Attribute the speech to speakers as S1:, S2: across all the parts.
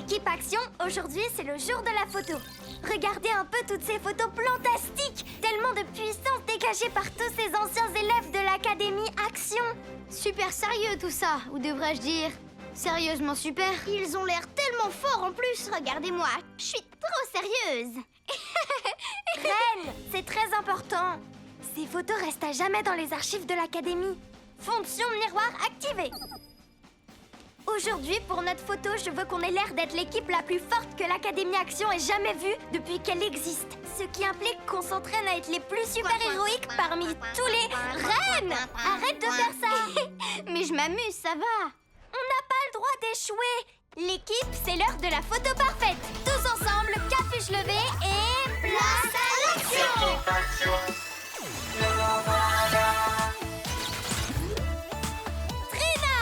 S1: L'équipe Action, aujourd'hui c'est le jour de la photo. Regardez un peu toutes ces photos plantastiques, tellement de puissance dégagée par tous ces anciens élèves de l'Académie Action.
S2: Super sérieux tout ça, ou devrais-je dire sérieusement super.
S3: Ils ont l'air tellement forts en plus, regardez-moi, je suis trop sérieuse.
S1: Reine, c'est très important. Ces photos restent à jamais dans les archives de l'Académie. Fonction miroir activée. Aujourd'hui, pour notre photo, je veux qu'on ait l'air d'être l'équipe la plus forte que l'Académie Action ait jamais vue depuis qu'elle existe. Ce qui implique qu'on s'entraîne à être les plus super-héroïques parmi tous les... Reine, arrête de faire ça.
S3: Mais je m'amuse, ça va.
S1: On n'a pas le droit d'échouer. L'équipe, c'est l'heure de la photo parfaite. Tous ensemble, capuche levée et... place à l'action. Trina,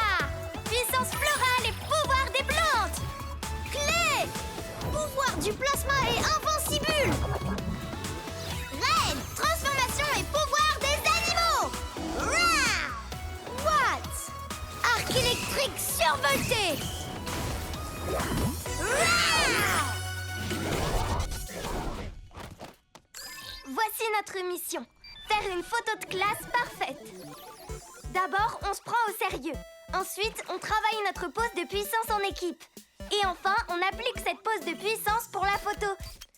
S1: puissance florale et pouvoir des plantes.
S3: Clé, pouvoir du plasma et invincibule. Reine, transformation et pouvoir des animaux. Rah!
S1: What? Arc électrique survolté. Voici notre mission. Faire une photo de classe parfaite. D'abord, on se prend au sérieux. Ensuite, on travaille notre pose de puissance en équipe. Et enfin, on applique cette pose de puissance pour la photo.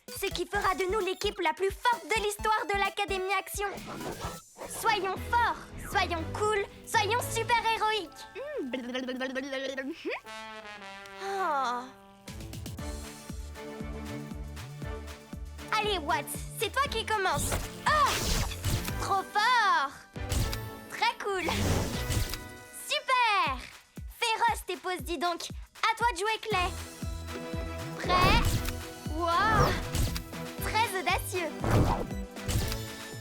S1: Ce qui fera de nous l'équipe la plus forte de l'histoire de l'Académie Action. Soyons forts, soyons cool, soyons super-héroïques. Oh. Allez, Watts, c'est toi qui commence. Oh, trop fort. Très cool. Super. Féroce tes poses, dis donc. À toi de jouer, Clay. Prêt? Wow. Très audacieux.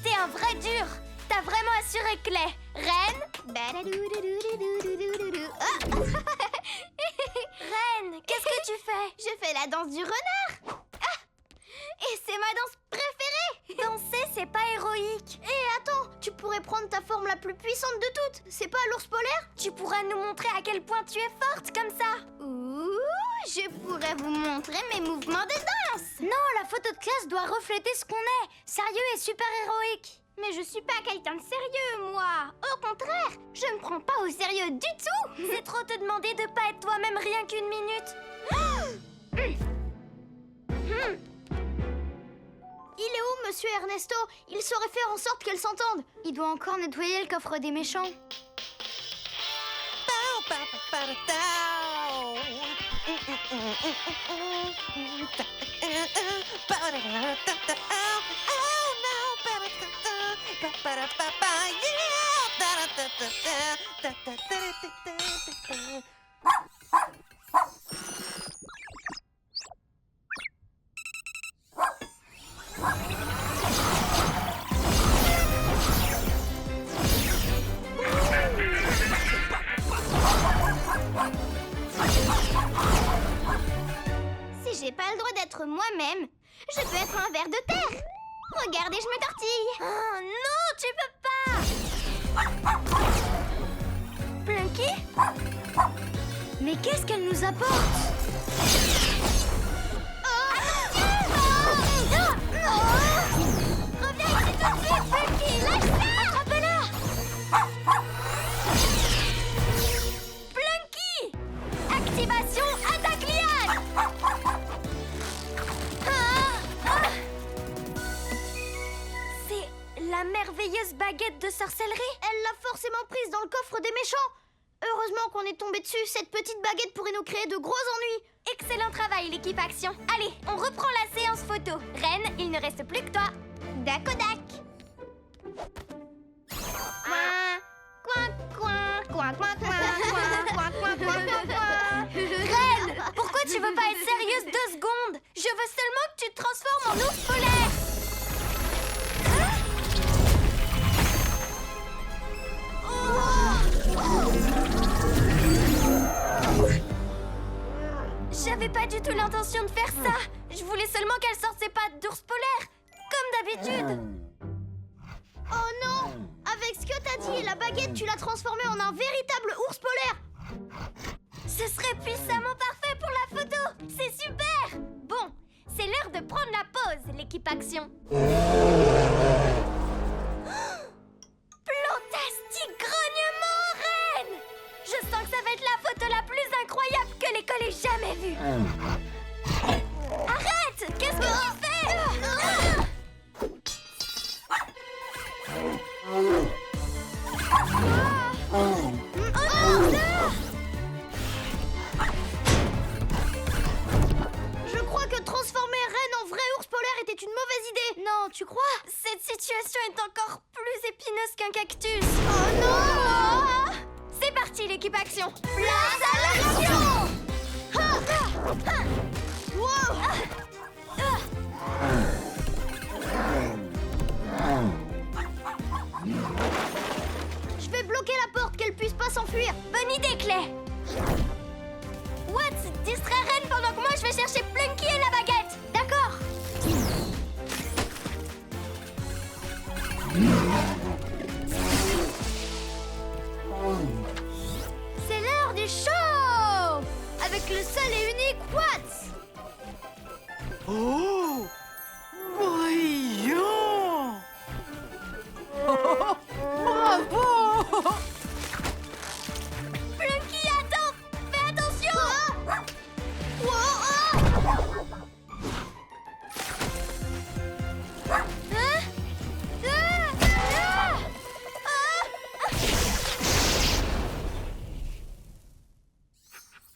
S1: T'es un vrai dur. T'as vraiment assuré, Clay. Reine? Reine, qu'est-ce que tu fais?
S3: Je fais la danse du renard. Et c'est ma danse préférée.
S1: Danser, c'est pas héroïque.
S3: Et attends, tu pourrais prendre ta forme la plus puissante de toutes. C'est pas l'ours polaire?
S1: Tu pourras nous montrer à quel point tu es forte comme ça.
S3: Ouh, je pourrais vous montrer mes mouvements de danse.
S1: Non, la photo de classe doit refléter ce qu'on est. Sérieux et super héroïque.
S3: Mais je suis pas quelqu'un de sérieux, moi. Au contraire, je me prends pas au sérieux du tout.
S1: C'est trop te demander de pas être toi-même rien qu'une minute.
S3: Il est où, monsieur Ernesto? Il saurait faire en sorte qu'elle s'entende.
S2: Il doit encore nettoyer le coffre des méchants.
S3: Si j'ai pas le droit d'être moi-même, je peux être un ver de terre. Regardez, je me tortille.
S1: Oh non, tu peux pas. Plunky?
S2: Mais qu'est-ce qu'elle nous apporte?
S1: Reviens ici tout de suite, Plunky. Lâche ça. Attrape-la. Plunky! Activation attaque liane. C'est la merveilleuse baguette de sorcellerie.
S3: Elle l'a forcément prise dans le coffre des méchants. Heureusement qu'on est tombé dessus. Cette petite baguette pourrait nous créer de gros ennuis.
S1: Excellent travail, l'équipe Action. Allez, on reprend la séance photo. Reine, il ne reste plus que toi.
S3: Dakodak. Coin, coin, coin, coin, coin, coin, coin, coin, coin, coin, coin.
S1: Reine, pourquoi tu veux pas être sérieuse 2 secondes? Je veux seulement que tu te transformes en ours polaire. J'avais pas du tout l'intention de faire ça. Je voulais seulement qu'elle sorte ses pattes d'ours polaire, comme d'habitude.
S3: Oh non! Avec ce que t'as dit, la baguette, tu l'as transformée en un véritable ours polaire.
S1: Ce serait puissamment parfait pour la photo. C'est super. Action. Plantastique grognement, Reine! Je sens que ça va être la photo la plus incroyable que l'école ait jamais vue. Arrête! Qu'est-ce que tu fais?
S3: Je crois que transformer Ren en vrai ours polaire était une mauvaise idée. Non, tu crois?
S1: Cette situation est encore plus épineuse qu'un cactus.
S3: Oh non!
S1: C'est parti, l'équipe Action.
S3: Place à l'action! Wow! Je vais bloquer la porte, qu'elle puisse pas s'enfuir.
S1: Bonne idée, Clay. Watts, distrais Reine pendant que moi je vais chercher Plunky et la baguette.
S3: D'accord. C'est l'heure du show! Avec le seul et unique Watts!
S4: Oh! Brillant! Bravo!
S1: Plunky, attends. Fais attention.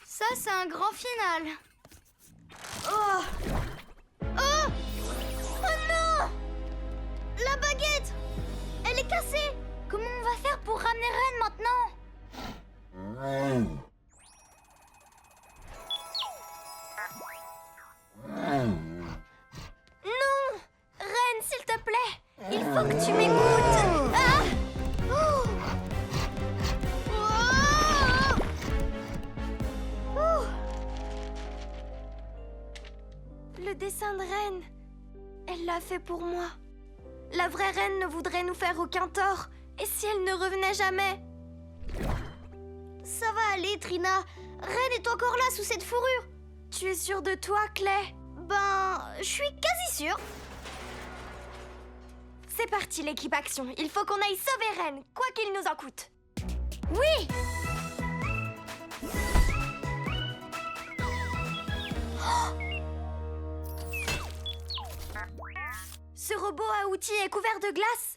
S3: Ça, c'est un grand final. Oh! Oh! Oh non! La baguette! Elle est cassée!
S1: Comment on va faire pour ramener Reine maintenant? Non! Reine, s'il te plaît! Il faut que tu m'écoutes! Ah!
S3: Oh! Oh! Oh!
S1: Le dessin de Reine, elle l'a fait pour moi. La vraie Reine ne voudrait nous faire aucun tort. Et si elle ne revenait jamais?
S3: Ça va aller, Trina. Ren est encore là sous cette fourrure.
S1: Tu es sûre de toi, Clay?
S3: Ben, je suis quasi sûre.
S1: C'est parti, l'équipe Action. Il faut qu'on aille sauver Reine, quoi qu'il nous en coûte. Oui! Ce robot à outils est couvert de glace.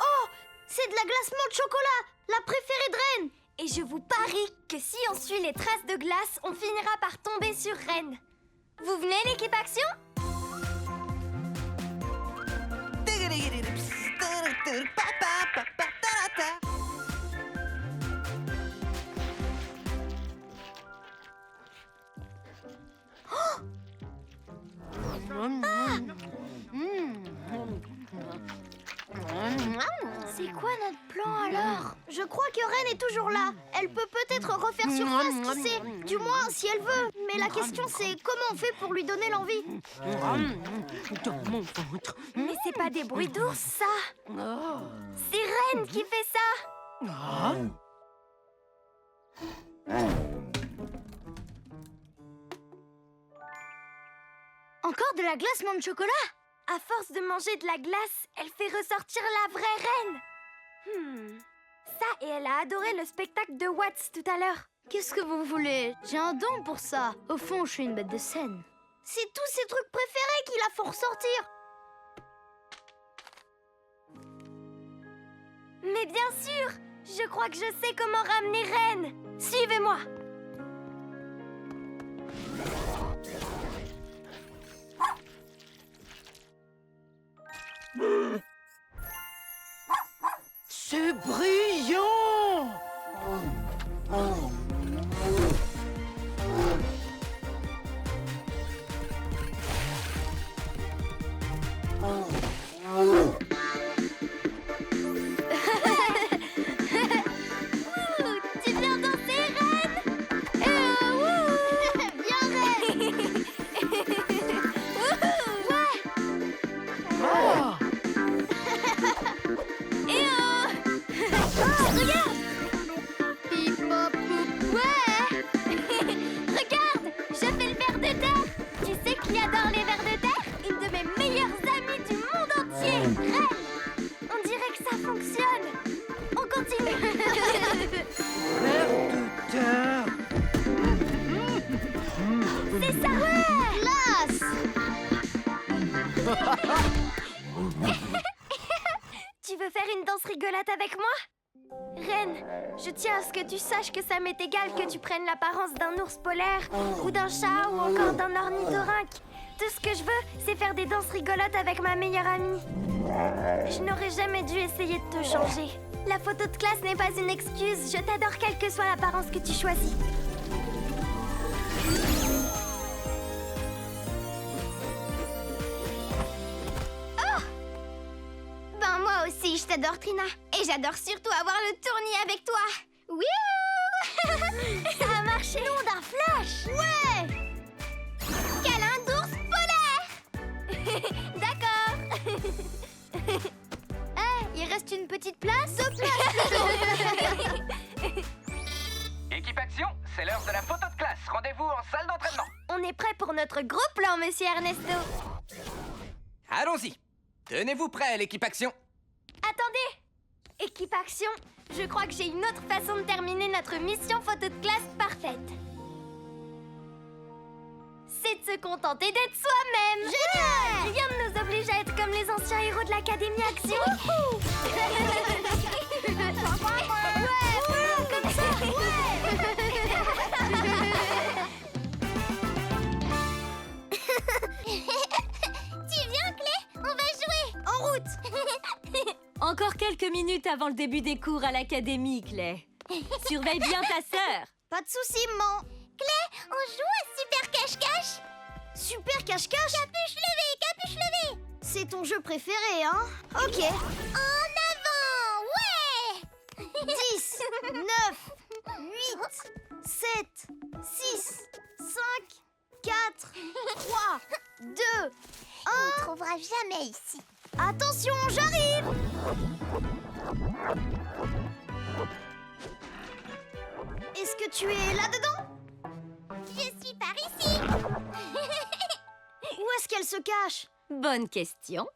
S3: Oh! C'est de la glacement de chocolat, la préférée de Ren.
S1: Et je vous parie que si on suit les traces de glace, on finira par tomber sur Reine. Vous venez, l'équipe Action?
S3: C'est quoi notre plan alors? Je crois que Ren est toujours là. Elle peut peut-être refaire surface, qui sait? Du moins, si elle veut. Mais la question c'est comment on fait pour lui donner l'envie?
S4: Dans mon ventre.
S1: Mais c'est pas des bruits d'ours, ça. C'est Reine qui fait ça.
S4: Ah.
S3: Encore de la glacement de chocolat?
S1: À force de manger de la glace, elle fait ressortir la vraie Reine. Ça, et elle a adoré le spectacle de Watts tout à l'heure.
S3: Qu'est-ce que vous voulez? J'ai un don pour ça. Au fond, je suis une bête de scène. C'est tous ses trucs préférés qui la font ressortir.
S1: Mais bien sûr, je crois que je sais comment ramener Reine. Suivez-moi.
S4: C'est brillant!
S1: Tu viens danser, Reine?
S3: Bien, Ren.
S4: Ah.
S1: Regarde!
S3: Pip, pop, poup, ouais.
S1: Regarde! Je fais le ver de terre! continue.
S4: L'air de terre.
S1: C'est ça.
S3: Classe!
S1: Tu veux faire une danse rigolote avec moi? Reine, je tiens à ce que tu saches que ça m'est égal que tu prennes l'apparence d'un ours polaire ou d'un chat ou encore d'un ornithorynque. Tout ce que je veux, c'est faire des danses rigolotes avec ma meilleure amie. Je n'aurais jamais dû essayer de te changer. La photo de classe n'est pas une excuse. Je t'adore quelle que soit l'apparence que tu choisis.
S2: Ben moi aussi, je t'adore, Trina. Et j'adore surtout avoir le tournis avec toi. Wouhou!
S1: Ça a marché.
S3: Nom d'un flash! Ouais!
S2: Câlin d'ours polaire!
S1: D'accord.
S2: Il reste une petite place?
S5: Équipe Action, c'est l'heure de la photo de classe. Rendez-vous en salle d'entraînement.
S1: On est prêt pour notre gros plan, monsieur Ernesto.
S5: Allons-y. Tenez-vous prêts, l'équipe Action.
S1: Attendez! Équipe Action, je crois que j'ai une autre façon de terminer notre mission photo de classe parfaite. C'est de se contenter d'être soi-même.
S3: Génial!
S1: Rien ne nous oblige à être comme les anciens héros de l'Académie Action.
S3: Comme ça!
S2: Tu viens, Clé? On va jouer!
S3: En route!
S6: Encore quelques minutes avant le début des cours à l'académie, Clay. Surveille bien ta sœur.
S3: Pas de soucis, maman.
S2: On joue à Super Cache-Cache?
S3: Super cache-cache?
S2: Capuche levée!
S3: C'est ton jeu préféré, hein? Ok.
S2: En avant! Ouais!
S3: 10, 9, 8, 7, 6, 5, 4, 3, 2,
S2: On ne trouvera jamais ici.
S3: attention, j'arrive! Est-ce que tu es là-dedans?
S2: Je suis par ici.
S3: Où est-ce qu'elle se cache?
S6: Bonne question.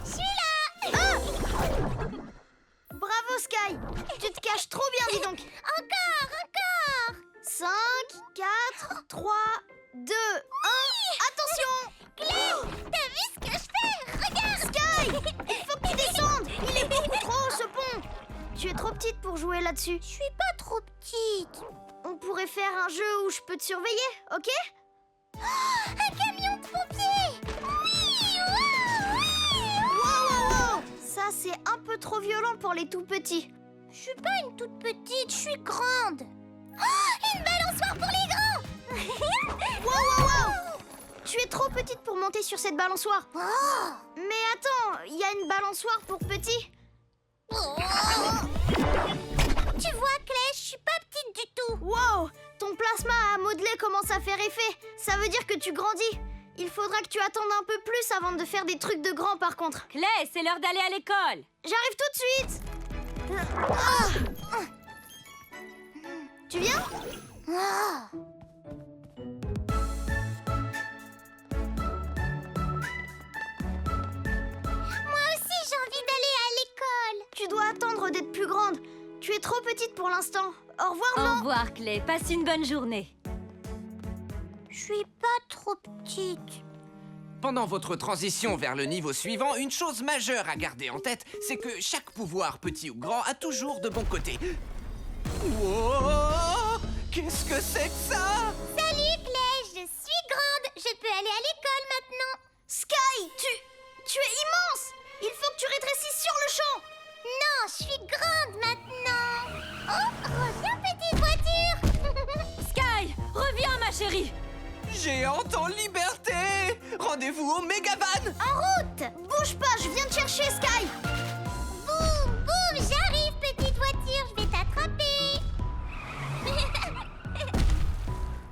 S2: Je suis là.
S3: Bravo, Sky! Tu te caches trop bien, dis donc!
S2: Encore.
S3: 5, 4, 3, 2, 1, attention!
S2: Clé, t'as vu ce que je fais? Regarde.
S3: Sky! Il faut que tu descendes! Il est beaucoup trop haut, ce pont! Tu es trop petite pour jouer là-dessus.
S2: Je suis pas trop petite.
S3: On pourrait faire un jeu où je peux te surveiller, ok?
S2: Un camion de pompiers. Oui.
S3: Wow! Ça, c'est un peu trop violent pour les tout petits.
S2: Je suis pas une toute petite, je suis grande. Oh, une balançoire pour les grands.
S3: Wow! Tu es trop petite pour monter sur cette balançoire.
S2: Oh.
S3: Mais attends, il y a une balançoire pour petits.
S2: Tu vois, Clé, je suis pas petite du tout.
S3: Wow! Ton plasma à modeler commence à faire effet. Ça veut dire que tu grandis. Il faudra que tu attendes un peu plus avant de faire des trucs de grand, par contre.
S6: Clay, c'est l'heure d'aller à l'école.
S3: J'arrive tout de suite. Tu viens?
S2: Moi aussi, j'ai envie d'aller à l'école.
S3: Tu dois attendre d'être plus grande. Tu es trop petite pour l'instant. Au revoir,
S6: Au
S3: non?
S6: revoir, Clay. Passe une bonne journée.
S2: Je suis pas trop petite.
S5: Pendant votre transition vers le niveau suivant, une chose majeure à garder en tête, c'est que chaque pouvoir, petit ou grand, a toujours de bons côtés. Wow! Qu'est-ce que c'est que ça?
S2: Salut, Clé, je suis grande. Je peux aller à l'école maintenant.
S3: Sky, tu es immense. Il faut que tu rétrécisses sur le champ.
S2: Non, je suis grande maintenant. Oh, reviens, petite voiture.
S6: Sky, reviens, ma chérie.
S5: Géante en liberté! Rendez-vous au Megavan!
S3: En route. Bouge pas, je viens te chercher, Sky.
S2: Boum, j'arrive, petite voiture. Je vais t'attraper.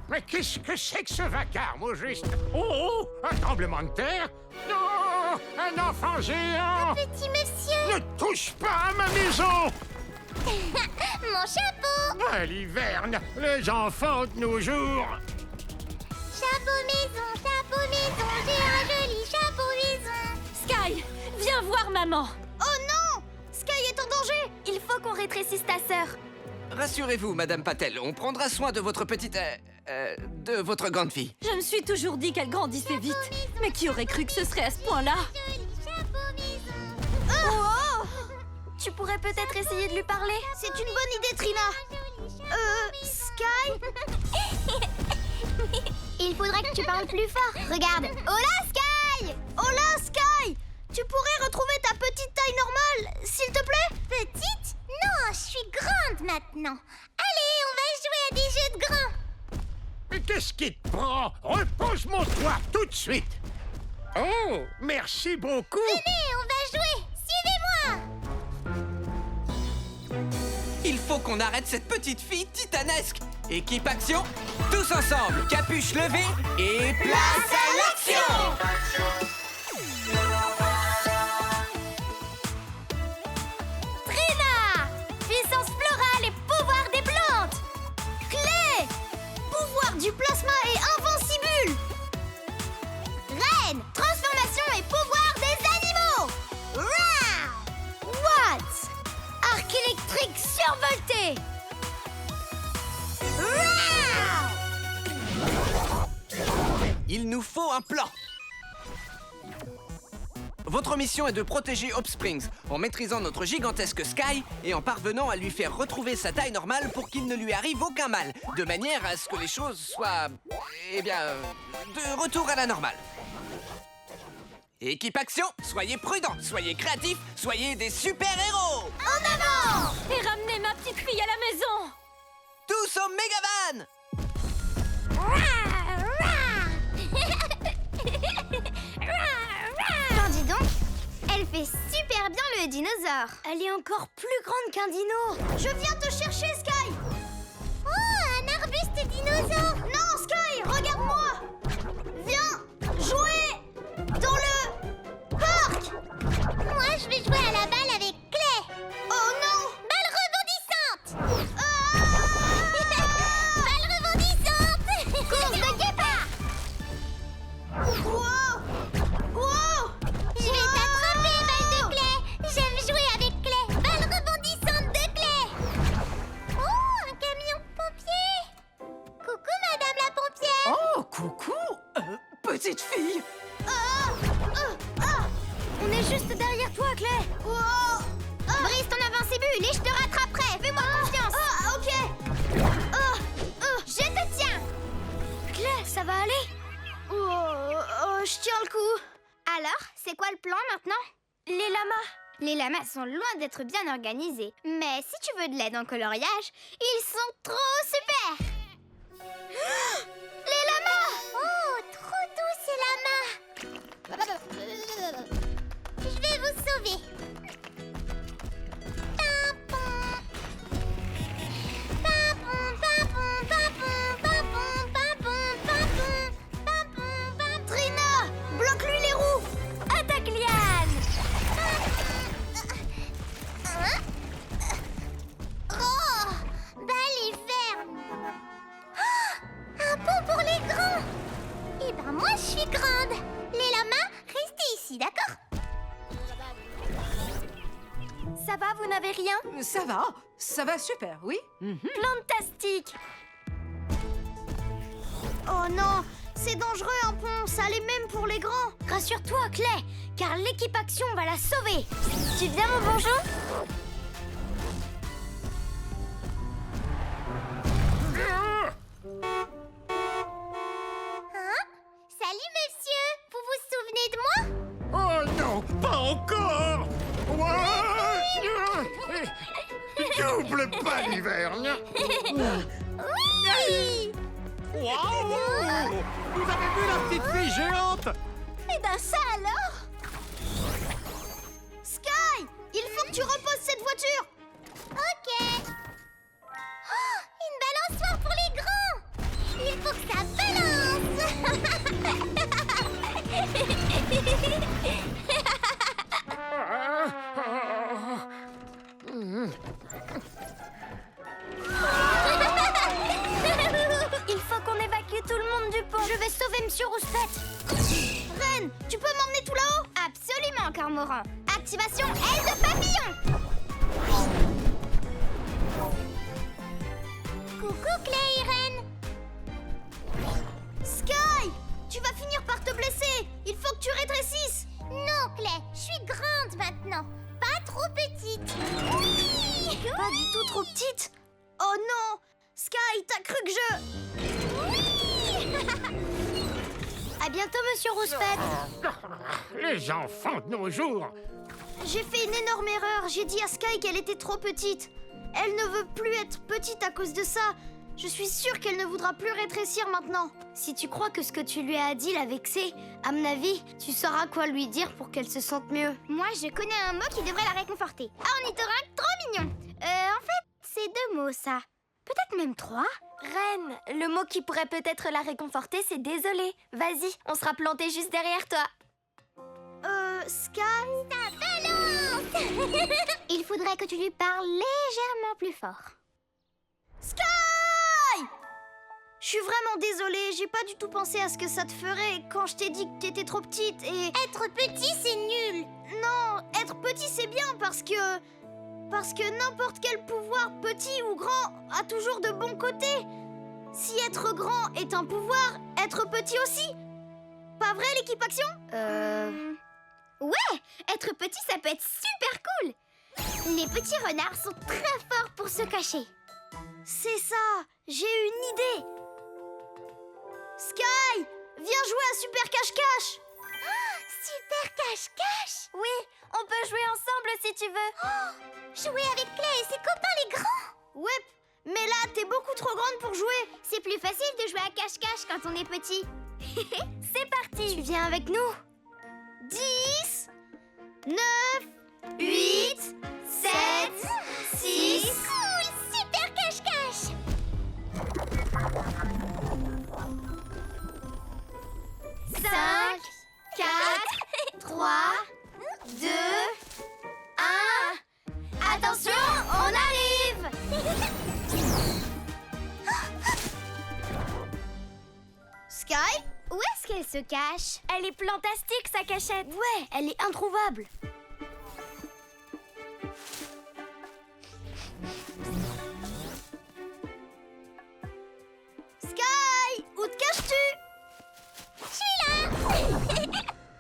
S7: Mais qu'est-ce que c'est que ce vacarme, au juste? Oh, un tremblement de terre? Non, un enfant géant!
S2: Petit monsieur.
S7: Ne touche pas à ma maison!
S2: Mon chapeau.
S7: À l'hiverne, les enfants de nos jours!
S2: Chapeau maison, j'ai un joli chapeau maison.
S6: Sky, viens Viens voir maman.
S3: Oh non! Sky est en danger!
S1: Il faut qu'on rétrécisse ta sœur.
S5: Rassurez-vous, Madame Patel, on prendra soin de votre petite... de votre grande fille.
S6: Je me suis toujours dit qu'elle grandissait vite. Mais qui aurait cru que ce serait à ce point-là?
S2: Joli chapeau maison.
S1: Oh! Tu pourrais peut-être essayer de lui parler.
S3: C'est une bonne idée, Trina. Sky?
S2: Il faudrait que tu parles plus fort. Regarde. Hola, Sky!
S3: Hola, Sky! Tu pourrais retrouver ta petite taille normale, s'il te plaît?
S2: Petite? Non, je suis grande maintenant. Allez, on va jouer à des jeux de grands.
S7: Mais qu'est-ce qui te prend? Repose mon toit tout de suite. Oh, merci beaucoup.
S2: Venez, on va jouer. Suivez-moi.
S5: Il faut qu'on arrête cette petite fille titanesque. Équipe action, tous ensemble, capuche levée et place à l'action!
S1: Trina! Puissance florale et pouvoir des plantes.
S3: Clé! Pouvoir du plasma et invincible!
S2: Reine,
S3: Transformation et pouvoir des animaux!
S2: Rawr!
S3: What? Arc électrique survolté!
S5: Il nous faut un plan. Votre mission est de protéger Hope Springs en maîtrisant notre gigantesque Sky et en parvenant à lui faire retrouver sa taille normale pour qu'il ne lui arrive aucun mal, de manière à ce que les choses soient, de retour à la normale. Équipe action, soyez prudents, soyez créatifs, soyez des super-héros!
S3: En avant!
S6: Et ramenez ma petite fille à la maison.
S5: Tous au Megavan!
S3: Tiens, dis donc, elle fait super bien le dinosaure.
S1: Elle est encore plus grande qu'un dino.
S3: Je viens te chercher, Sky!
S2: Oh, un arbuste dinosaure.
S3: Non, Sky, regarde-moi! Viens jouer dans le parc!
S2: Moi, je vais jouer à la balle avec Clé.
S3: Oh non!
S2: Balle rebondissante.
S3: Ah!
S2: Balle rebondissante.
S3: Course de guépard! Wow! Wow!
S2: Je vais t'attraper, balle de Clé. J'aime jouer avec Clé. Balle rebondissante de Clé. Oh, un camion pompier. Coucou, madame la pompière.
S4: Oh, coucou, petite fille.
S1: On est juste derrière toi, Clé.
S3: Wow!
S2: Brise ton invincible et je te rattraperai. Fais-moi confiance.
S3: Ok!
S2: Je te tiens.
S1: Clé, ça va aller?
S3: Je tiens le coup.
S2: Alors, c'est quoi le plan maintenant?
S1: Les lamas.
S2: Les lamas sont loin d'être bien organisés. Mais si tu veux de l'aide en coloriage, ils sont trop super.
S3: Les lamas!
S2: Oh, trop doux ces lamas. Je vais vous sauver. Pimpon. Pimpon, pimpon, pimpon, pimpon, pimpon, pimpon, pimpon, pimpon.
S3: Trina! Bloque-lui les roues!
S1: Attaque liane.
S2: Oh, balle et ferme. Oh, un pont pour les grands. Eh ben moi je suis grande. Les lamas, restez ici, d'accord?
S1: Ça va, vous n'avez rien?
S4: Ça va super, oui.
S1: Plantastique.
S3: Oh non! C'est dangereux un pont, ça l'est même pour les grands!
S1: Rassure-toi, Clé, car l'équipe action va la sauver. Tu viens, mon bonjour?
S2: Hein? Salut monsieur, vous vous souvenez de moi?
S7: Oh non, pas encore. Double baliverne.
S2: Oui!
S7: Waouh! Vous avez vu la petite fille géante?
S3: Eh ben ça alors! Sky! Il faut que tu reposes cette voiture!
S2: Ok. Oh, une balançoire pour les grands. Il faut que ça balance.
S1: Il faut qu'on évacue tout le monde du pont.
S3: Je vais sauver Monsieur Rouspette! Reine, tu peux m'emmener tout là-haut? Activation aile de papillon.
S2: Coucou Clé, Irène.
S3: Sky, tu vas finir par te blesser. Il faut que tu rétrécisses.
S2: Non, Clé, je suis grande maintenant. Pas trop petite. Oui.
S3: Pas du tout trop petite. Oh non, Sky, t'as cru que je... À bientôt, Monsieur Rouspette.
S7: Les enfants de nos jours.
S3: J'ai fait une énorme erreur. J'ai dit à Sky qu'elle était trop petite. Elle ne veut plus être petite à cause de ça. Je suis sûre qu'elle ne voudra plus rétrécir maintenant. Si tu crois que ce que tu lui as dit l'a vexée, à mon avis, tu sauras quoi lui dire pour qu'elle se sente mieux.
S2: Moi, je connais un mot qui devrait la réconforter. Ornithorynque trop mignon. En fait, c'est 2 mots, ça. Peut-être même 3.
S1: Reine, le mot qui pourrait peut-être la réconforter, c'est désolé. Vas-y, on sera planté juste derrière toi.
S3: Sky?
S2: Ça balance. Il faudrait que tu lui parles légèrement plus fort.
S3: Sky! Je suis vraiment désolée, j'ai pas du tout pensé à ce que ça te ferait quand je t'ai dit que t'étais trop petite et...
S2: Être petit, c'est nul.
S3: Non, être petit c'est bien parce que n'importe quel pouvoir, petit ou grand, a toujours de bons côtés. Si être grand est un pouvoir, être petit aussi. Pas vrai l'équipe action?
S2: Ouais, être petit, ça peut être super cool. Les petits renards sont très forts pour se cacher.
S3: C'est ça, j'ai une idée. Sky, viens jouer à Super Cache-Cache.
S2: Super cache-cache.
S1: Oui, on peut jouer ensemble si tu veux.
S2: Jouer avec Clé et ses copains les grands.
S3: Ouais, mais là t'es beaucoup trop grande pour jouer.
S2: C'est plus facile de jouer à cache-cache quand on est petit.
S1: C'est parti.
S3: Tu viens avec nous? 10, 9, 8, 7, 6...
S2: Cool, super cache-cache.
S3: 5, 4, 3, 2, 1... Attention, on arrive! Sky?
S2: Où est-ce qu'elle se cache?
S1: Elle est plantastique, sa cachette.
S3: Ouais, elle est introuvable. Sky, où te caches-tu?
S2: Je suis là.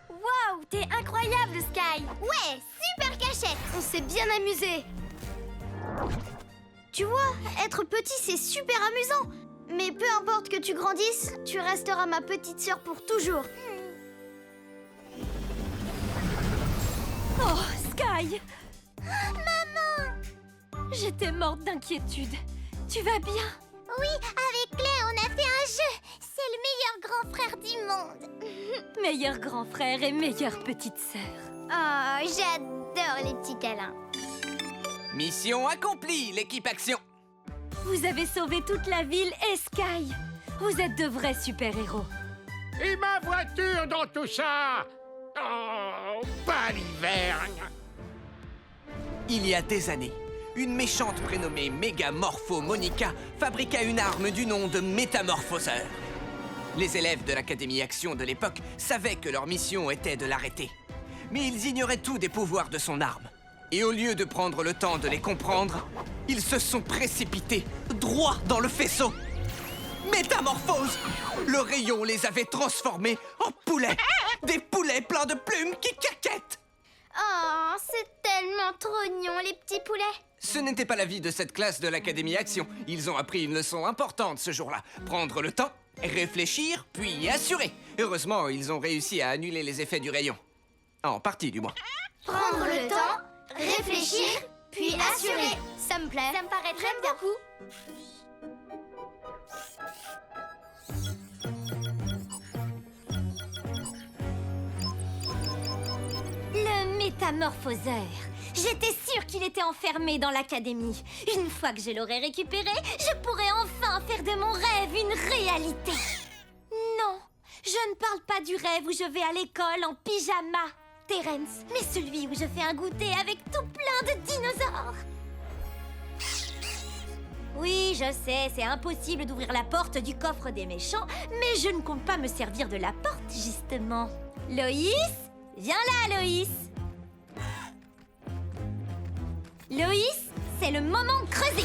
S1: Waouh, t'es incroyable, Sky.
S2: Ouais, super cachette.
S3: On s'est bien amusé. Tu vois, être petit, c'est super amusant. Mais peu importe que tu grandisses, tu resteras ma petite sœur pour toujours.
S6: Oh, Sky! Maman! J'étais morte d'inquiétude. Tu vas bien?
S2: Oui, avec Clé, on a fait un jeu. C'est le meilleur grand frère du monde.
S6: Meilleur grand frère et meilleure petite sœur.
S2: Oh, j'adore les petits câlins.
S5: Mission accomplie, l'équipe action.
S6: Vous avez sauvé toute la ville et Sky. Vous êtes de vrais super-héros.
S7: Et ma voiture dans tout ça? Oh, pas l'hiver.
S5: Il y a des années, une méchante prénommée Mégamorpho Monica fabriqua une arme du nom de Métamorphoseur. Les élèves de l'Académie Action de l'époque savaient que leur mission était de l'arrêter. Mais ils ignoraient tout des pouvoirs de son arme. Et au lieu de prendre le temps de les comprendre, ils se sont précipités droit dans le faisceau. Métamorphose! Le rayon les avait transformés en poulets. Des poulets pleins de plumes qui caquettent.
S2: Oh, c'est tellement trognon, les petits poulets.
S5: Ce n'était pas l'avis de cette classe de l'Académie Action. Ils ont appris une leçon importante ce jour-là. Prendre le temps, réfléchir, puis assurer. Heureusement, ils ont réussi à annuler les effets du rayon. En partie, du moins.
S3: Prendre le temps, réfléchir, puis assurer. Ça me plaît.
S1: Ça me paraît très bien.
S6: Le métamorphoseur. J'étais sûre qu'il était enfermé dans l'académie. Une fois que je l'aurais récupéré, je pourrais enfin faire de mon rêve une réalité. Non, je ne parle pas du rêve où je vais à l'école en pyjama, Terence, mais celui où je fais un goûter avec tout plein de dinosaures. Oui, je sais, c'est impossible d'ouvrir la porte du coffre des méchants, mais je ne compte pas me servir de la porte, justement. Loïs? Viens là, Loïs. Loïs, c'est le moment de creuser.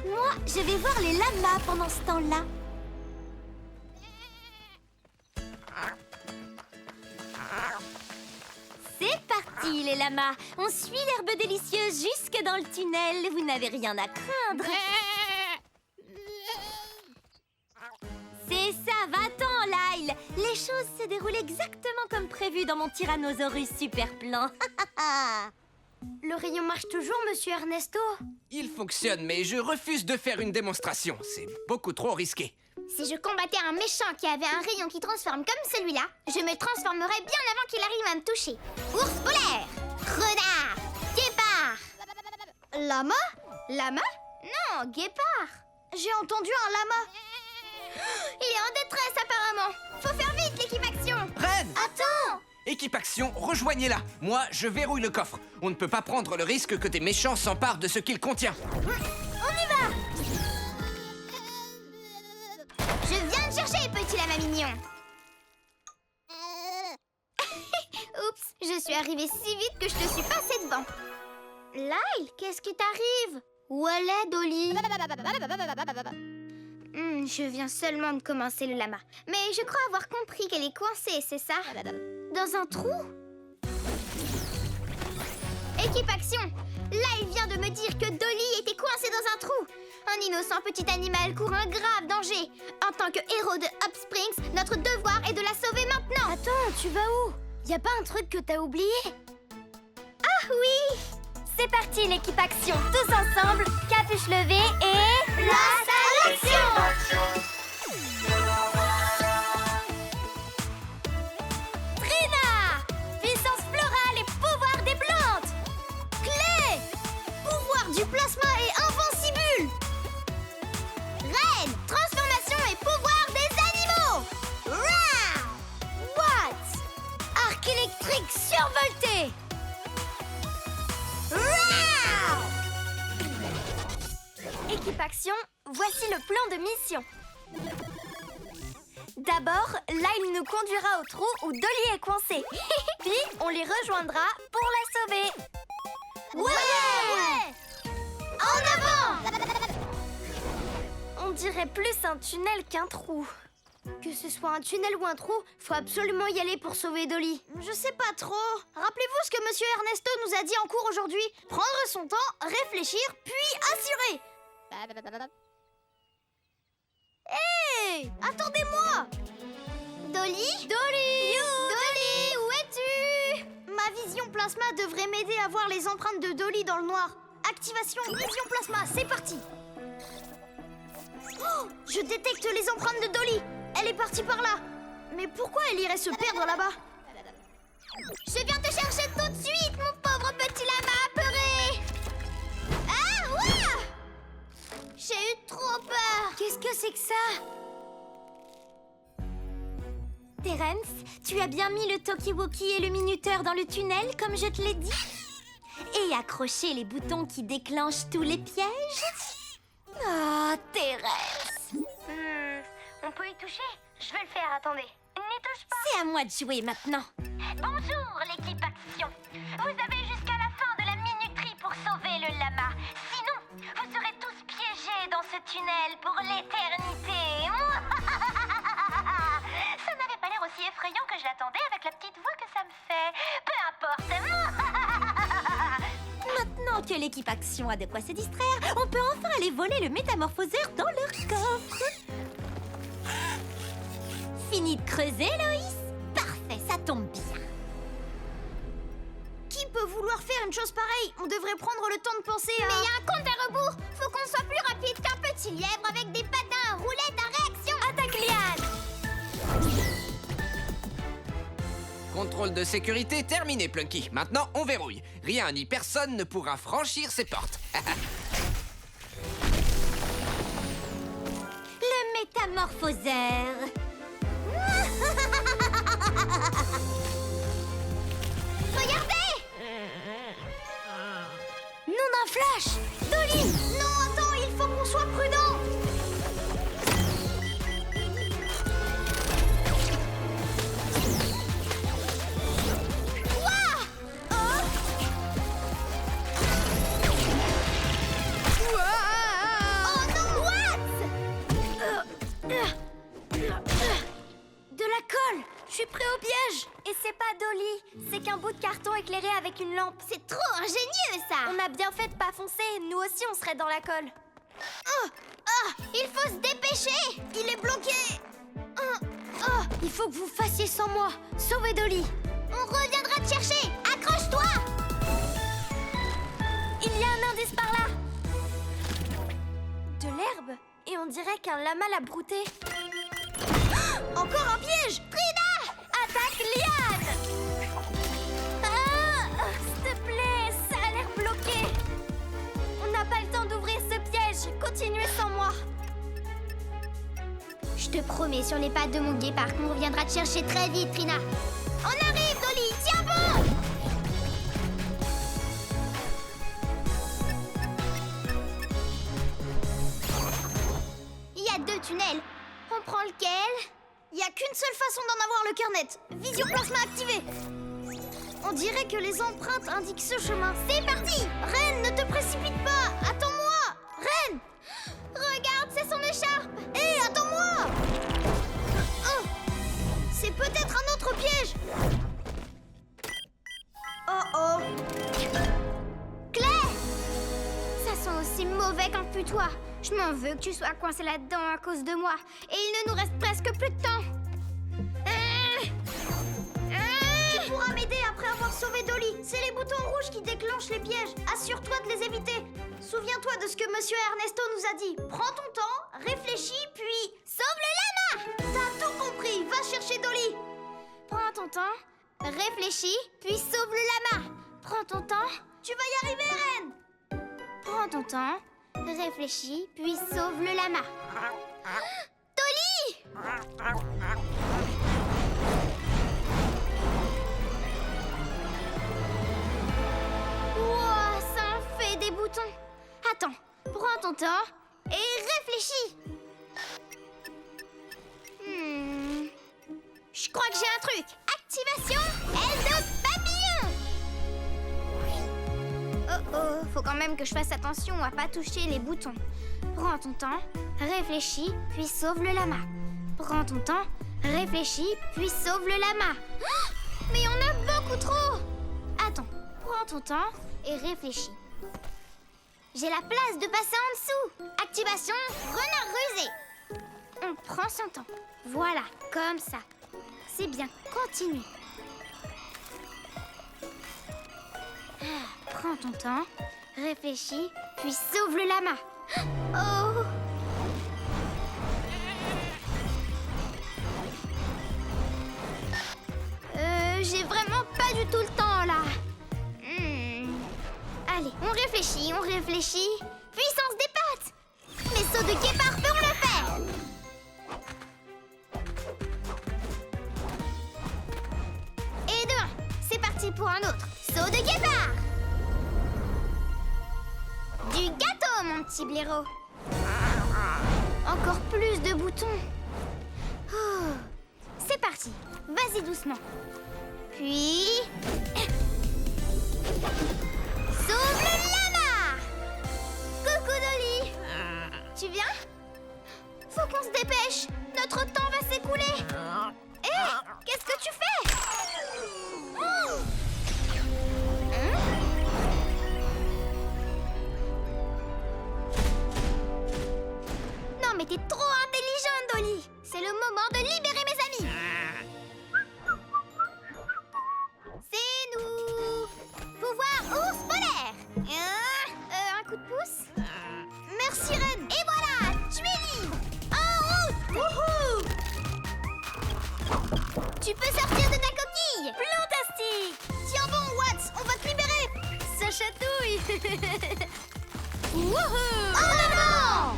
S6: Moi, je vais voir les lamas pendant ce temps-là. C'est parti, les lamas. On suit l'herbe délicieuse jusque dans le tunnel. Vous n'avez rien à craindre. C'est ça, va-t'en, Lyle. Les choses se déroulent exactement comme prévu dans mon Tyrannosaurus super plan.
S3: Le rayon marche toujours, monsieur Ernesto?
S5: Il fonctionne, mais je refuse de faire une démonstration. C'est beaucoup trop risqué.
S2: Si je combattais un méchant qui avait un rayon qui transforme comme celui-là, je me transformerais bien avant qu'il arrive à me toucher. Ours polaire, renard, guépard.
S3: Lama? Lama?
S2: Non, guépard.
S3: J'ai entendu un lama.
S2: Il est en détresse apparemment. Faut faire vite l'équipe action.
S5: Ren!
S2: Attends.
S5: Équipe Action, rejoignez-la. Moi, je verrouille le coffre. On ne peut pas prendre le risque que des méchants s'emparent de ce qu'il contient.
S2: On y va. Je viens de chercher, petit lama mignon. Oups, je suis arrivée si vite que je te suis passée devant.
S3: Lyle, qu'est-ce qui t'arrive? Où elle est, Dolly?
S2: Je viens seulement de commencer le lama. Mais je crois avoir compris qu'elle est coincée, c'est ça?
S3: Dans un trou?
S2: Équipe Action! Là, il vient de me dire que Dolly était coincée dans un trou. Un innocent petit animal court un grave danger. En tant que héros de Up Springs, notre devoir est de la sauver maintenant.
S3: Attends, tu vas où? Y a pas un truc que t'as oublié?
S2: Ah oui!
S1: C'est parti, l'équipe Action. Tous ensemble, capuche levée et...
S2: Place à l'action!
S1: Trina! Puissance florale et pouvoir des plantes!
S3: Clé! Pouvoir du plasma et invincible!
S2: Reine, transformation et pouvoir des animaux! Rah!
S3: What? Arc électrique survolté!
S2: Rah!
S1: Équipe Action, voici le plan de mission. D'abord, Lyle nous conduira au trou où Dolly est coincée. Puis, on les rejoindra pour la sauver.
S2: Ouais! En avant!
S1: On dirait plus un tunnel qu'un trou.
S3: Que ce soit un tunnel ou un trou, faut absolument y aller pour sauver Dolly. Je sais pas trop. Rappelez-vous ce que monsieur Ernesto nous a dit en cours aujourd'hui. Prendre son temps, réfléchir, puis assurer. Hé! Attendez-moi!
S2: Dolly?
S3: Dolly!
S2: Dolly, où es-tu?
S3: Ma vision plasma devrait m'aider à voir les empreintes de Dolly dans le noir. Activation vision plasma, c'est parti! Oh, je détecte les empreintes de Dolly. Elle est partie par là. Mais pourquoi elle irait se perdre là-bas?
S2: Je viens te chercher tout de suite, mon pauvre petit lama apeuré! Ah, ouah! J'ai eu trop peur!
S3: Qu'est-ce que c'est que ça?
S6: Terence, tu as bien mis le talkie-walkie et le minuteur dans le tunnel, comme je te l'ai dit? Et accroché les boutons qui déclenchent tous les pièges? Oh, Terence!
S1: On peut y toucher? Je vais le faire, attendez. N'y touche pas.
S6: C'est à moi de jouer maintenant.
S8: Bonjour l'équipe Action. Vous avez jusqu'à la fin de la minuterie pour sauver le lama. Sinon, vous serez tous piégés dans ce tunnel pour l'éternité. Ça n'avait pas l'air aussi effrayant que je l'attendais avec la petite voix que ça me fait. Peu importe.
S6: Maintenant que l'équipe Action a de quoi se distraire, on peut enfin aller voler le métamorphoseur dans leur coffre. Fini de creuser, Loïs? Parfait, ça tombe bien.
S3: Qui peut vouloir faire une chose pareille? On devrait prendre le temps de penser à...
S2: Mais il y a un compte à rebours! Faut qu'on soit plus rapide qu'un petit lièvre avec des patins à roulettes à réaction!
S1: Attaque Liane!
S5: Contrôle de sécurité terminé, Plunky. Maintenant, on verrouille. Rien ni personne ne pourra franchir ces portes.
S6: Le métamorphoseur.
S2: Regardez!
S3: Non, un flash! Dolly! Non, attends, il faut qu'on soit prudent!
S1: carton éclairé avec une lampe.
S2: C'est trop ingénieux, ça.
S1: On a bien fait de pas foncer, nous aussi on serait dans la colle.
S2: Il faut se dépêcher.
S3: Il est bloqué. Il faut que vous fassiez sans moi. Sauvez Dolly.
S2: On reviendra te chercher. Accroche-toi.
S1: Il y a un indice par là. De l'herbe. Et on dirait qu'un lama l'a brouté.
S3: Encore un piège.
S1: Trina! Attaque liane! S'il te plaît, ça a l'air bloqué. On n'a pas le temps d'ouvrir ce piège. Continuez sans moi.
S2: Je te promets sur les pattes de mon guépard qu'on reviendra te chercher très vite, Trina. On arrive, Dolly. Tiens bon. Il y a 2 tunnels. On prend lequel?
S3: Il n'y a qu'une seule façon d'en avoir le cœur net. Vision plasma activée. On dirait que les empreintes indiquent ce chemin.
S2: C'est parti.
S3: Reine, ne te précipite pas. Attends-moi. Reine.
S2: Regarde, c'est son écharpe.
S3: Hé, attends-moi. Oh. C'est peut-être un autre piège. Oh.
S2: Claire! Ça sent aussi mauvais qu'un putois. Je m'en veux que tu sois coincée là-dedans à cause de moi. Et il ne nous reste presque plus de temps.
S3: Tu pourras m'aider après avoir sauvé Dolly. C'est les boutons rouges qui déclenchent les pièges. Assure-toi de les éviter. Souviens-toi de ce que Monsieur Ernesto nous a dit. Prends ton temps, réfléchis, puis...
S2: Sauve le lama!
S3: T'as tout compris. Va chercher Dolly.
S2: Prends ton temps, réfléchis, puis sauve le lama. Prends ton temps,
S3: Tu vas y arriver, Reine.
S2: prends ton temps, réfléchis, puis sauve le lama. Dolly! Wow, ça en fait des boutons. Attends, prends ton temps et réfléchis. Je crois que j'ai un truc. Activation aile de papillon. Faut quand même que je fasse attention à pas toucher les boutons. Prends ton temps, réfléchis, puis sauve le lama. Prends ton temps, réfléchis, puis sauve le lama. Oh, mais on a beaucoup trop. Attends, prends ton temps et réfléchis. J'ai la place de passer en dessous. Activation renard rusé. On prend son temps. Voilà, comme ça. C'est bien, continue. Prends ton temps, réfléchis, puis sauve le lama. Oh! J'ai vraiment pas du tout le temps là. Allez, on réfléchit, Puissance des pattes! Les sauts de guépard feront l'affaire! Et de 1, c'est parti pour un autre. Saut de guépard! Du gâteau, mon petit blaireau! Encore plus de boutons. Oh. C'est parti, vas-y doucement. Puis... sauve le lama! Coucou Dolly! Tu viens? Faut qu'on se dépêche, notre temps va s'écouler. Hé, qu'est-ce que tu fais? Oh! Non mais t'es trop intelligente, Dolly. C'est le moment de libérer mes amis. C'est nous. Pouvoir ours polaire. Un coup de pouce.
S3: Merci, Reine.
S2: Et voilà, tu es libre. En route.
S3: Wouhou!
S2: Tu peux sortir de ta coquille.
S1: Plantastique!
S3: Tiens bon, Watts, on va te libérer.
S1: Ça chatouille!
S2: Wouhou! En avant!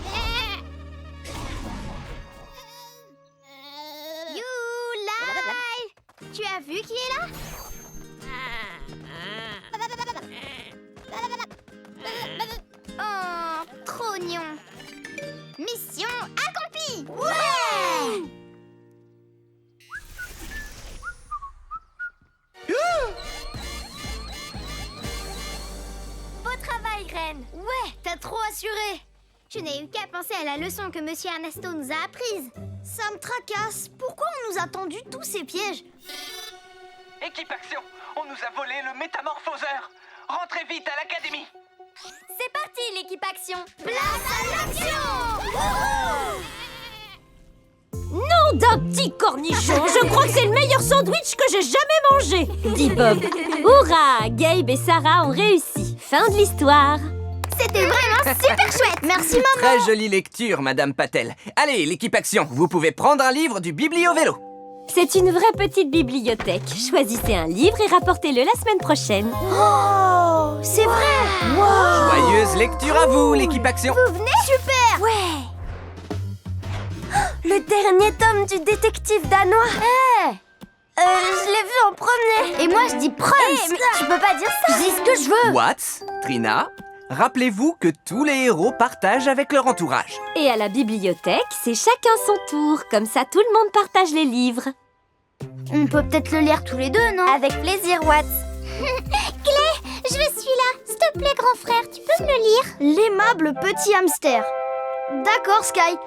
S2: Youlai! Tu as vu qui est là? Oh, trognon! Mission accomplie! Ouais!
S1: Beau travail, Reine!
S3: Ouais, t'as trop assuré.
S2: Je n'ai eu qu'à penser à la leçon que Monsieur Ernesto nous a apprise.
S3: Ça me tracasse. Pourquoi on nous a tendu tous ces pièges?
S5: Équipe Action, On nous a volé le métamorphoseur. Rentrez vite à l'académie.
S1: C'est parti, l'équipe action.
S2: Place à l'action!
S6: Nom d'un petit cornichon, je crois que c'est le meilleur sandwich que j'ai jamais mangé, dit Bob. Hurrah, Gabe et Sarah ont réussi. Fin de l'histoire.
S2: C'était vraiment super chouette! Merci, maman!
S5: Très jolie lecture, Madame Patel. Allez, l'équipe action, vous pouvez prendre un livre du biblio-vélo.
S6: C'est une vraie petite bibliothèque. Choisissez un livre et rapportez-le la semaine prochaine.
S3: Oh, c'est vrai!
S5: Joyeuse lecture à vous, l'équipe action.
S2: Vous venez? Super!
S1: Ouais. Le dernier tome du détective danois. Je l'ai vu en premier.
S2: Et moi, je dis Prums!
S1: Mais tu peux pas dire ça.
S2: Je dis ce que je veux!
S5: Watts, Trina, rappelez-vous que tous les héros partagent avec leur entourage.
S6: Et à la bibliothèque, c'est chacun son tour. Comme ça, tout le monde partage les livres.
S2: On peut peut-être le lire tous les deux, non?
S1: Avec plaisir, Watts.
S2: Je suis là! S'il te plaît, grand frère, tu peux me le lire?
S3: L'aimable petit hamster. D'accord, Sky.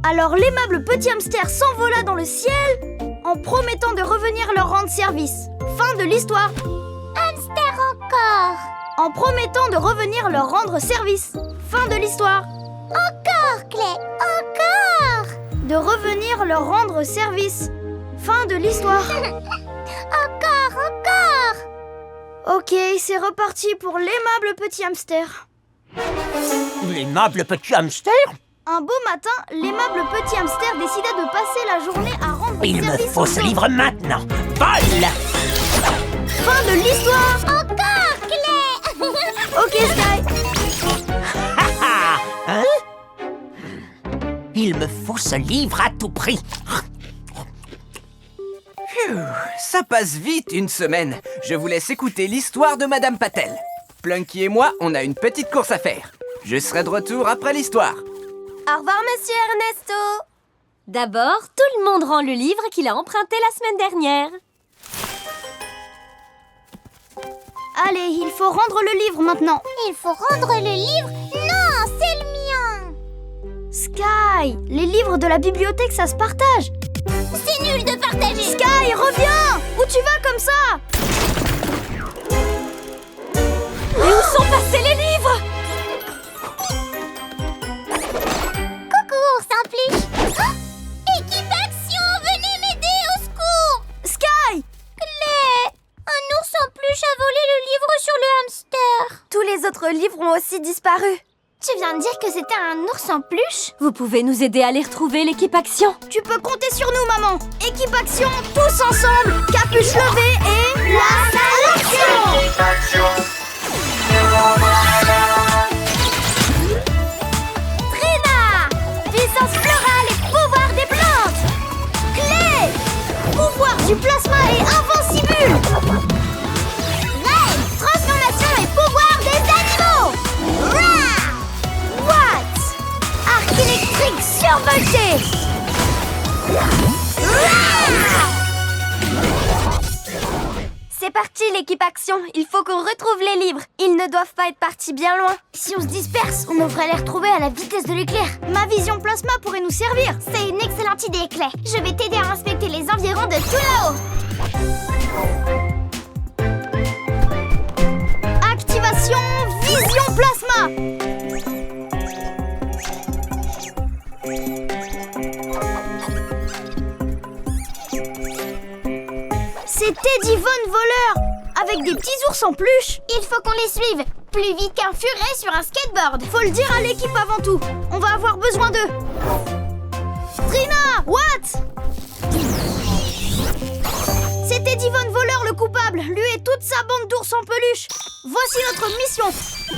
S3: Alors l'aimable petit hamster s'envola dans le ciel en promettant de revenir leur rendre service. Fin de l'histoire.
S2: Hamster encore!
S3: En promettant de revenir leur rendre service. Fin de l'histoire.
S2: Encore, Clé! Encore!
S3: De revenir leur rendre service. Fin de l'histoire.
S2: Encore!
S3: Ok, c'est reparti pour l'aimable petit hamster.
S9: L'aimable petit hamster?
S3: Un beau matin, l'aimable petit hamster décida de passer la journée à rendre
S9: Il me
S3: service
S9: faut
S3: aux
S9: ce
S3: autres.
S9: livre maintenant. Vol!
S3: Fin de l'histoire.
S2: Encore, Clé!
S3: Ok, Sky.
S9: Hein? Il me faut ce livre à tout prix.
S5: Phew, ça passe vite une semaine. Je vous laisse écouter l'histoire de Madame Patel. Plunky et moi, on a une petite course à faire. Je serai de retour après l'histoire.
S1: Au revoir, monsieur Ernesto.
S6: D'abord, tout le monde rend le livre qu'il a emprunté la semaine dernière.
S3: Allez, il faut rendre le livre maintenant.
S2: Il faut rendre le livre? Non, c'est le mien!
S3: Sky, les livres de la bibliothèque, ça se partage.
S2: C'est nul de partager!
S3: Sky, reviens! Où tu vas comme ça?
S6: Mais où sont passés les livres?
S2: Coucou, ours en peluche! Oh, équipe action, venez m'aider, au secours!
S3: Sky!
S2: Clé! Un ours en peluche a volé le livre sur le hamster!
S1: Tous les autres livres ont aussi disparu.
S2: Tu viens de dire que c'était un ours en peluche?
S6: Vous pouvez nous aider à les retrouver, l'équipe Action?
S3: Tu peux compter sur nous, maman. Équipe action, tous ensemble, capuche levée et... Place à l'action!
S1: Trina, puissance florale et pouvoir des plantes.
S3: Clé! Pouvoir du plasma et invincible!
S2: Ray, transformation et pouvoir des animaux! Rah!
S3: What? Arc électrique survolté!
S1: C'est parti, l'équipe action. Il faut qu'on retrouve les livres. Ils ne doivent pas être partis bien loin.
S2: Si on se disperse, on devrait les retrouver à la vitesse de l'éclair.
S3: Ma vision plasma pourrait nous servir.
S2: C'est une excellente idée, Clé. Je vais t'aider à inspecter les environs de tout là-haut.
S3: Activation vision plasma! C'est Teddy Von Voleur avec des petits ours en peluche.
S2: Il faut qu'on les suive. Plus vite qu'un furet sur un skateboard.
S3: Faut le dire à l'équipe avant tout. On va avoir besoin d'eux. Trina, what? C'est Teddy Von Voleur le coupable. Lui et toute sa bande d'ours en peluche. Voici notre mission.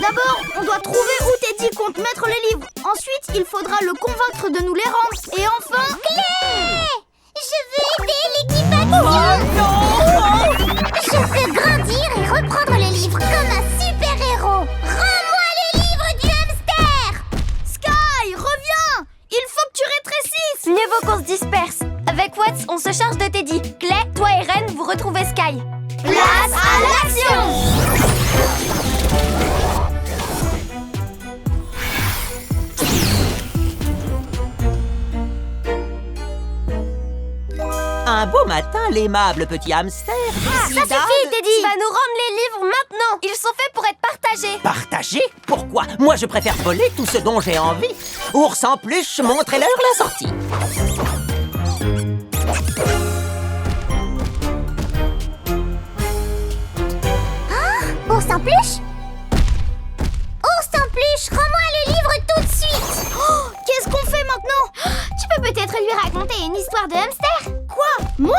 S3: D'abord, on doit trouver où Teddy compte mettre les livres. Ensuite, il faudra le convaincre de nous les rendre. Et enfin...
S2: Clé! Je veux aider l'équipe action. Je veux grandir et reprendre le livre comme un super-héros. Rends-moi les livres du hamster.
S3: Sky, reviens! Il faut que tu rétrécisses.
S1: Mieux vaut qu'on se disperse. Avec Watts, on se charge de Teddy. Clay, toi et Ren, vous retrouvez Sky.
S3: Place à l'action!
S6: Un
S9: Un beau matin, l'aimable petit hamster décida
S1: Ça suffit, Teddy! Tu vas nous rendre les livres maintenant! Ils sont faits pour être partagés!
S9: Partager? Pourquoi? Moi, je préfère voler tout ce dont j'ai envie. Ours en peluche, montrez-leur la sortie.
S2: Ours en peluche? Ours en peluche, rends-moi le livre tout de suite!
S3: Oh, qu'est-ce qu'on fait maintenant?
S2: Tu peux peut-être lui raconter une histoire de hamster?
S3: Quoi? Moi?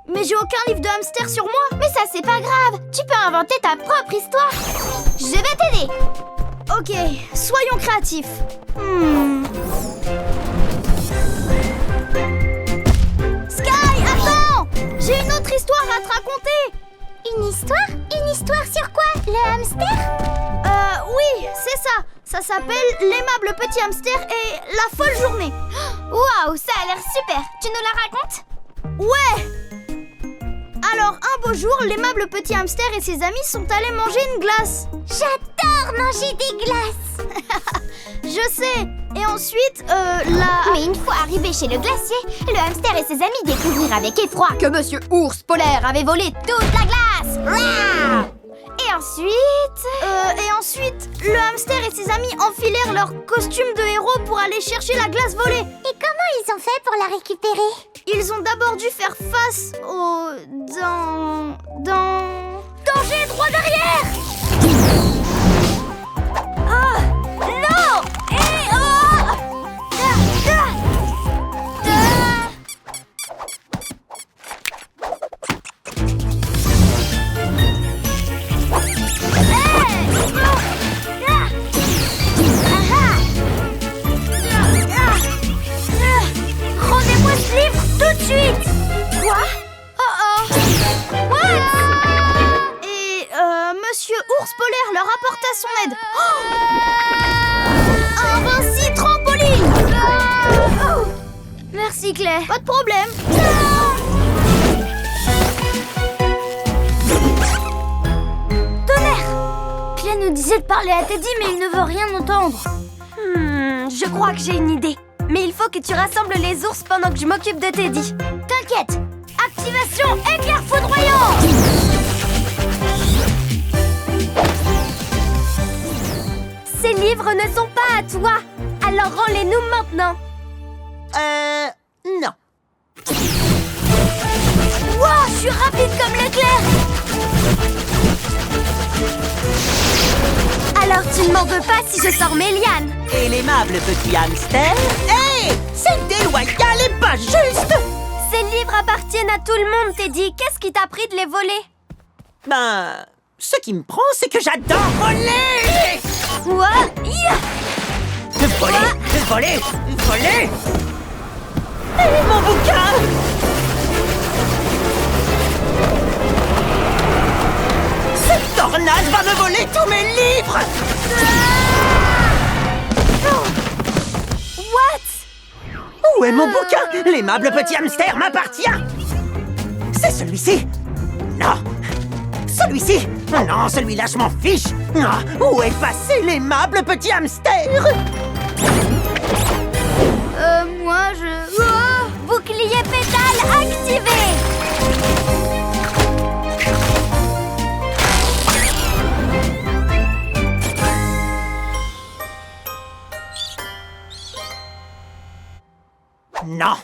S3: Mais j'ai aucun livre de hamster sur moi.
S2: Mais ça, c'est pas grave. Tu peux inventer ta propre histoire. Je vais t'aider.
S3: Ok, soyons créatifs. Sky, attends! J'ai une autre histoire à te raconter.
S2: Une histoire? Une histoire sur quoi? Le hamster?
S3: Oui, c'est ça. Ça s'appelle L'aimable petit hamster et la folle journée.
S2: Waouh, ça a l'air super. Tu nous la racontes?
S3: Ouais! Alors, un beau jour, l'aimable petit hamster et ses amis sont allés manger une glace.
S2: J'adore manger des glaces.
S3: Je sais. Et ensuite,
S2: Mais une fois arrivé chez le glacier, le hamster et ses amis découvrirent avec effroi que Monsieur Ours Polaire avait volé toute la glace. Rah! Et
S3: ensuite, le hamster et ses amis enfilèrent leur costume de héros pour aller chercher la glace volée.
S2: Et comment ils ont fait pour la récupérer?
S3: Ils ont d'abord dû faire face au... Danger, droit derrière!
S1: Oh! Non! Et oh!
S3: Rendez-moi ce livre tout de suite! Quoi? Oh! What? Et Monsieur Ours Polaire leur apporta son aide. Un Vinci trampoline! Merci Claire. Pas de problème. Tonnerre! Claire nous disait de parler à Teddy, mais il ne veut rien entendre.
S1: Je crois que j'ai une idée. Mais il faut que tu rassembles les ours pendant que je m'occupe de Teddy.
S3: T'inquiète! Activation éclair foudroyant!
S1: Ces livres ne sont pas à toi. Alors rends-les-nous maintenant.
S9: Non.
S1: Wow, je suis rapide comme l'éclair. Alors tu ne m'en veux pas si je sors mes lianes.
S9: Et l'aimable petit hamster? Hé! C'est déloyal et pas juste!
S1: Ces livres appartiennent à tout le monde, Teddy. Qu'est-ce qui t'a pris de les voler?
S9: Ben, ce qui me prend, c'est que j'adore voler!
S1: Quoi?
S9: Voler! Et mon bouquin! Cette tornade va me voler tous mes livres!
S1: What?
S9: Où est mon bouquin? L'aimable petit hamster m'appartient! C'est celui-ci? Non! Celui-ci? Non, celui-là, je m'en fiche! Ah, où est passé l'aimable petit hamster?
S3: Moi, je... Oh!
S1: Bouclier pétale activé.
S9: Non!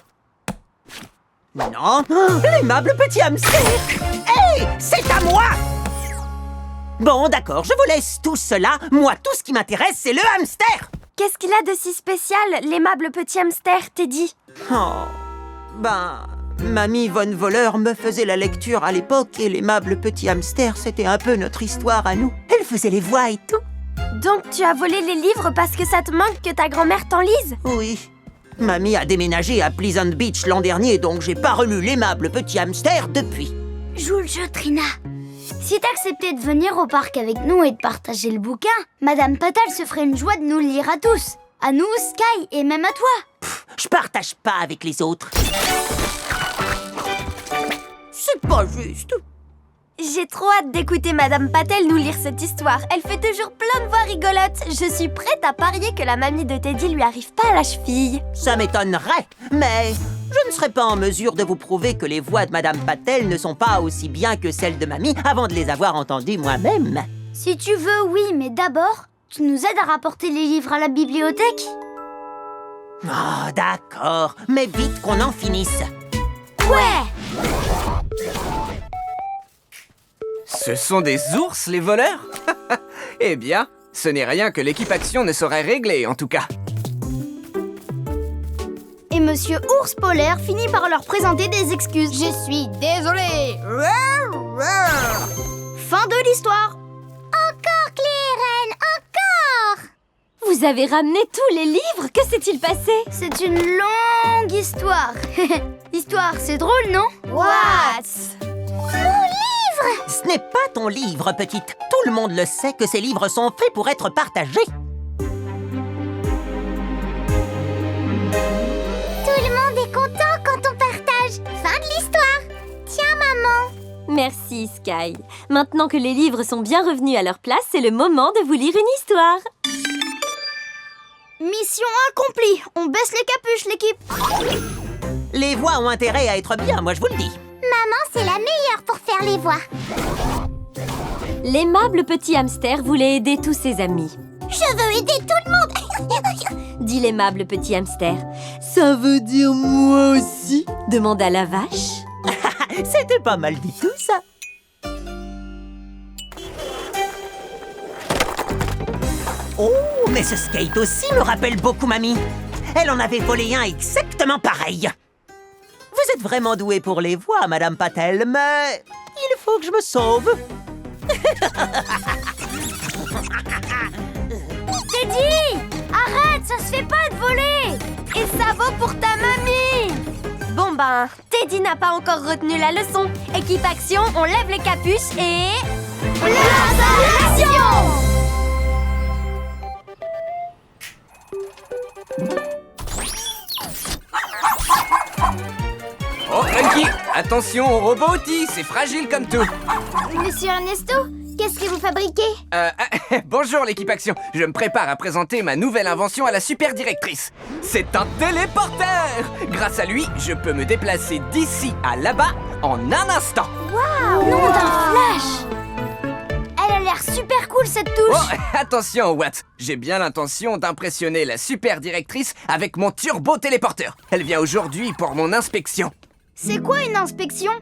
S9: Non! L'aimable petit hamster! Hé! C'est à moi! Bon, d'accord, je vous laisse tout cela. Moi, tout ce qui m'intéresse, c'est le hamster!
S1: Qu'est-ce qu'il a de si spécial, l'aimable petit hamster, Teddy?
S9: Oh, Mamie Von Voleur me faisait la lecture à l'époque et l'aimable petit hamster, c'était un peu notre histoire à nous. Elle faisait les voix et tout.
S1: Donc tu as volé les livres parce que ça te manque que ta grand-mère t'en lise?
S9: Oui. Mamie a déménagé à Pleasant Beach l'an dernier, donc j'ai pas relu l'aimable petit hamster depuis.
S3: Joue le jeu, Trina. Si t'acceptais de venir au parc avec nous et de partager le bouquin, Madame Patal se ferait une joie de nous le lire à tous. À nous, Sky, et même à toi.
S9: Je partage pas avec les autres. C'est pas juste.
S1: J'ai trop hâte d'écouter Madame Patel nous lire cette histoire. Elle fait toujours plein de voix rigolotes. Je suis prête à parier que la mamie de Teddy lui arrive pas à la cheville.
S9: Ça m'étonnerait, mais Je ne serai pas en mesure de vous prouver que les voix de Madame Patel ne sont pas aussi bien que celles de Mamie avant de les avoir entendues moi-même.
S3: Si tu veux, oui, mais d'abord, tu nous aides à rapporter les livres à la bibliothèque?
S9: Oh, d'accord, mais vite qu'on en finisse.
S3: Ouais!
S5: Ce sont des ours, les voleurs? Eh bien, ce n'est rien que l'équipe Action ne saurait régler, en tout cas.
S3: Et Monsieur Ours Polaire finit par leur présenter des excuses. Je suis désolé. Fin de l'histoire.
S2: Encore, Clairenne, encore!
S6: Vous avez ramené tous les livres? Que s'est-il passé?
S3: C'est une longue histoire. Histoire, c'est drôle, non?
S2: What?
S9: Ce n'est pas ton livre, petite. Tout le monde le sait que ces livres sont faits pour être partagés.
S2: Tout le monde est content quand on partage. Fin de l'histoire. Tiens, maman.
S6: Merci, Sky. Maintenant que les livres sont bien revenus à leur place, c'est le moment de vous lire une histoire.
S3: Mission accomplie. On baisse les capuches, l'équipe.
S9: Les voix ont intérêt à être bien, moi je vous le dis.
S2: Maman, c'est la meilleure pour faire les voix.
S6: L'aimable petit hamster voulait aider tous ses amis.
S2: Je veux aider tout le monde.
S6: Dit l'aimable petit hamster. Ça veut dire moi aussi? Demanda la vache.
S9: C'était pas mal du tout, ça. Oh, mais ce skate aussi me rappelle beaucoup Mamie. Elle en avait volé un exactement pareil. Vous êtes vraiment douée pour les voix, Madame Patel, mais il faut que je me sauve.
S1: Teddy! Arrête, ça se fait pas de voler! Et ça vaut pour ta mamie! Bon ben, Teddy n'a pas encore retenu la leçon. Équipe Action, on lève les capuches et... L'action!
S5: Oh, Plunky, attention au robot outil, c'est fragile comme tout.
S2: Monsieur Ernesto, qu'est-ce que vous fabriquez?
S5: Bonjour l'équipe Action, je me prépare à présenter ma nouvelle invention à la super directrice. C'est un téléporteur. Grâce à lui, je peux me déplacer d'ici à là-bas en un instant.
S3: Nom d'un flash. Elle a l'air super cool, cette touche.
S5: Oh, attention Watt, j'ai bien l'intention d'impressionner la super directrice avec mon turbo téléporteur. Elle vient aujourd'hui pour mon inspection.
S3: C'est quoi une inspection?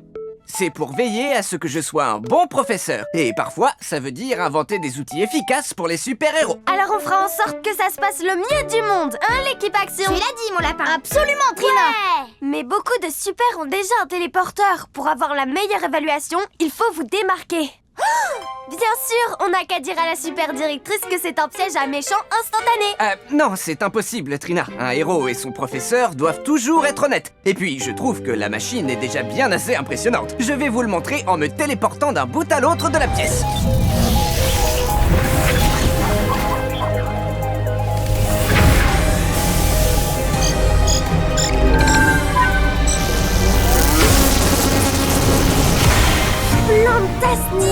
S5: C'est pour veiller à ce que je sois un bon professeur. Et parfois, ça veut dire inventer des outils efficaces pour les super-héros.
S1: Alors on fera en sorte que ça se passe le mieux du monde, hein l'équipe Action?
S2: Tu l'as dit, mon lapin.
S3: Absolument, Trina.
S1: Ouais! Mais beaucoup de super ont déjà un téléporteur. Pour avoir la meilleure évaluation, il faut vous démarquer. Bien sûr, on n'a qu'à dire à la super directrice que c'est un piège à méchants instantané.
S5: Non, c'est impossible, Trina. Un héros et son professeur doivent toujours être honnêtes. Et puis, je trouve que la machine est déjà bien assez impressionnante. Je vais vous le montrer en me téléportant d'un bout à l'autre de la pièce.
S1: Fantastique!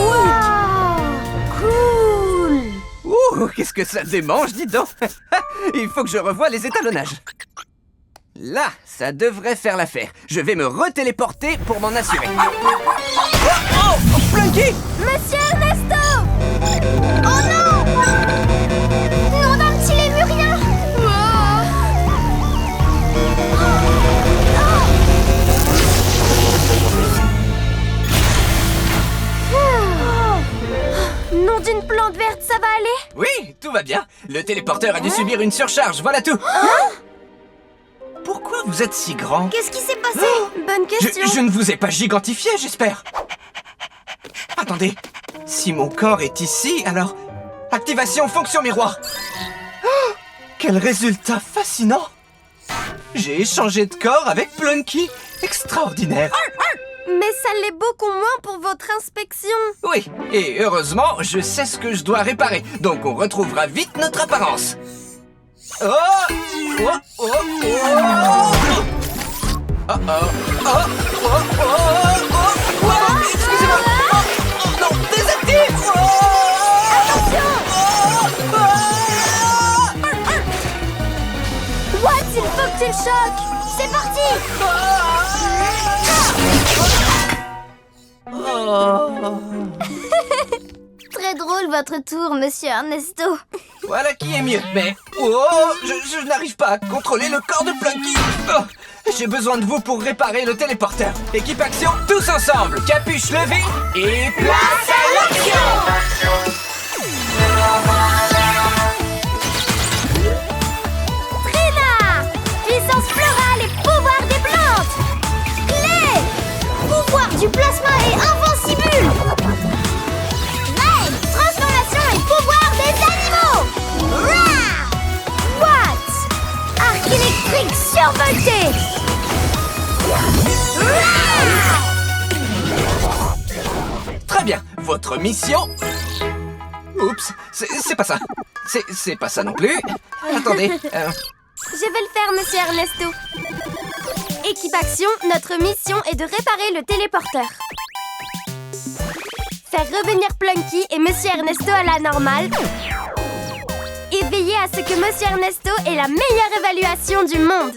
S1: Cool!
S5: Ouh, qu'est-ce que ça démange, dis donc. Il faut que je revoie les étalonnages. Là, ça devrait faire l'affaire. Je vais me retéléporter pour m'en assurer. Oh, Plunky!
S1: Monsieur Ernesto!
S2: Oh non! Non d'un petit lémurien!
S1: Nom d'une plante verte, ça va aller?
S5: Oui, tout va bien. Le téléporteur a dû subir une surcharge, voilà tout. Pourquoi vous êtes si grand?
S3: Qu'est-ce qui s'est passé?
S1: Bonne question.
S5: Je ne vous ai pas gigantifié, j'espère. Attendez, si mon corps est ici, alors... Activation fonction miroir. Oh, quel résultat fascinant! J'ai échangé de corps avec Plunky. Extraordinaire.
S1: Mais ça l'est beaucoup moins pour votre inspection.
S5: Oui, et heureusement, je sais ce que je dois réparer. Donc on retrouvera vite notre apparence. Oh! Oh! Oh! Oh! Oh! Oh! Oh! Oh! Oh! Oh! Excusez-moi! Oh non! Désactive! Attention!
S1: What? Il faut que tu le choques. C'est parti!
S2: Très drôle votre tour, monsieur Ernesto.
S5: Voilà qui est mieux. Mais je n'arrive pas à contrôler le corps de Plunky. Oh, j'ai besoin de vous pour réparer le téléporteur. Équipe action, tous ensemble. Capuche levée et place à l'action.
S2: Trina! Puissance florale et pouvoir des plantes! Clé! Pouvoir du plasma et invincible! Ray! Transformation et pouvoir des animaux! Rah! What? Arc électrique survolté! Rah!
S5: Très bien. Votre mission... Oups, c'est pas ça. C'est pas ça non plus. Attendez.
S1: Je vais le faire, monsieur Ernesto. Équipe Action, notre mission est de réparer le téléporteur. Faire revenir Plunky et monsieur Ernesto à la normale. Et veiller à ce que monsieur Ernesto ait la meilleure évaluation du monde.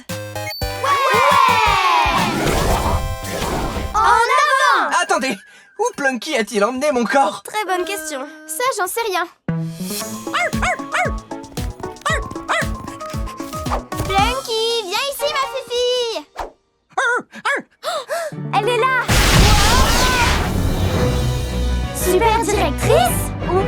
S2: En avant!
S5: Attendez. Où Plunky a-t-il emmené mon corps?
S1: Très bonne question.
S2: Ça, j'en sais rien. Plunky, viens ici, ma fifille!
S1: Elle est là!
S2: Super directrice?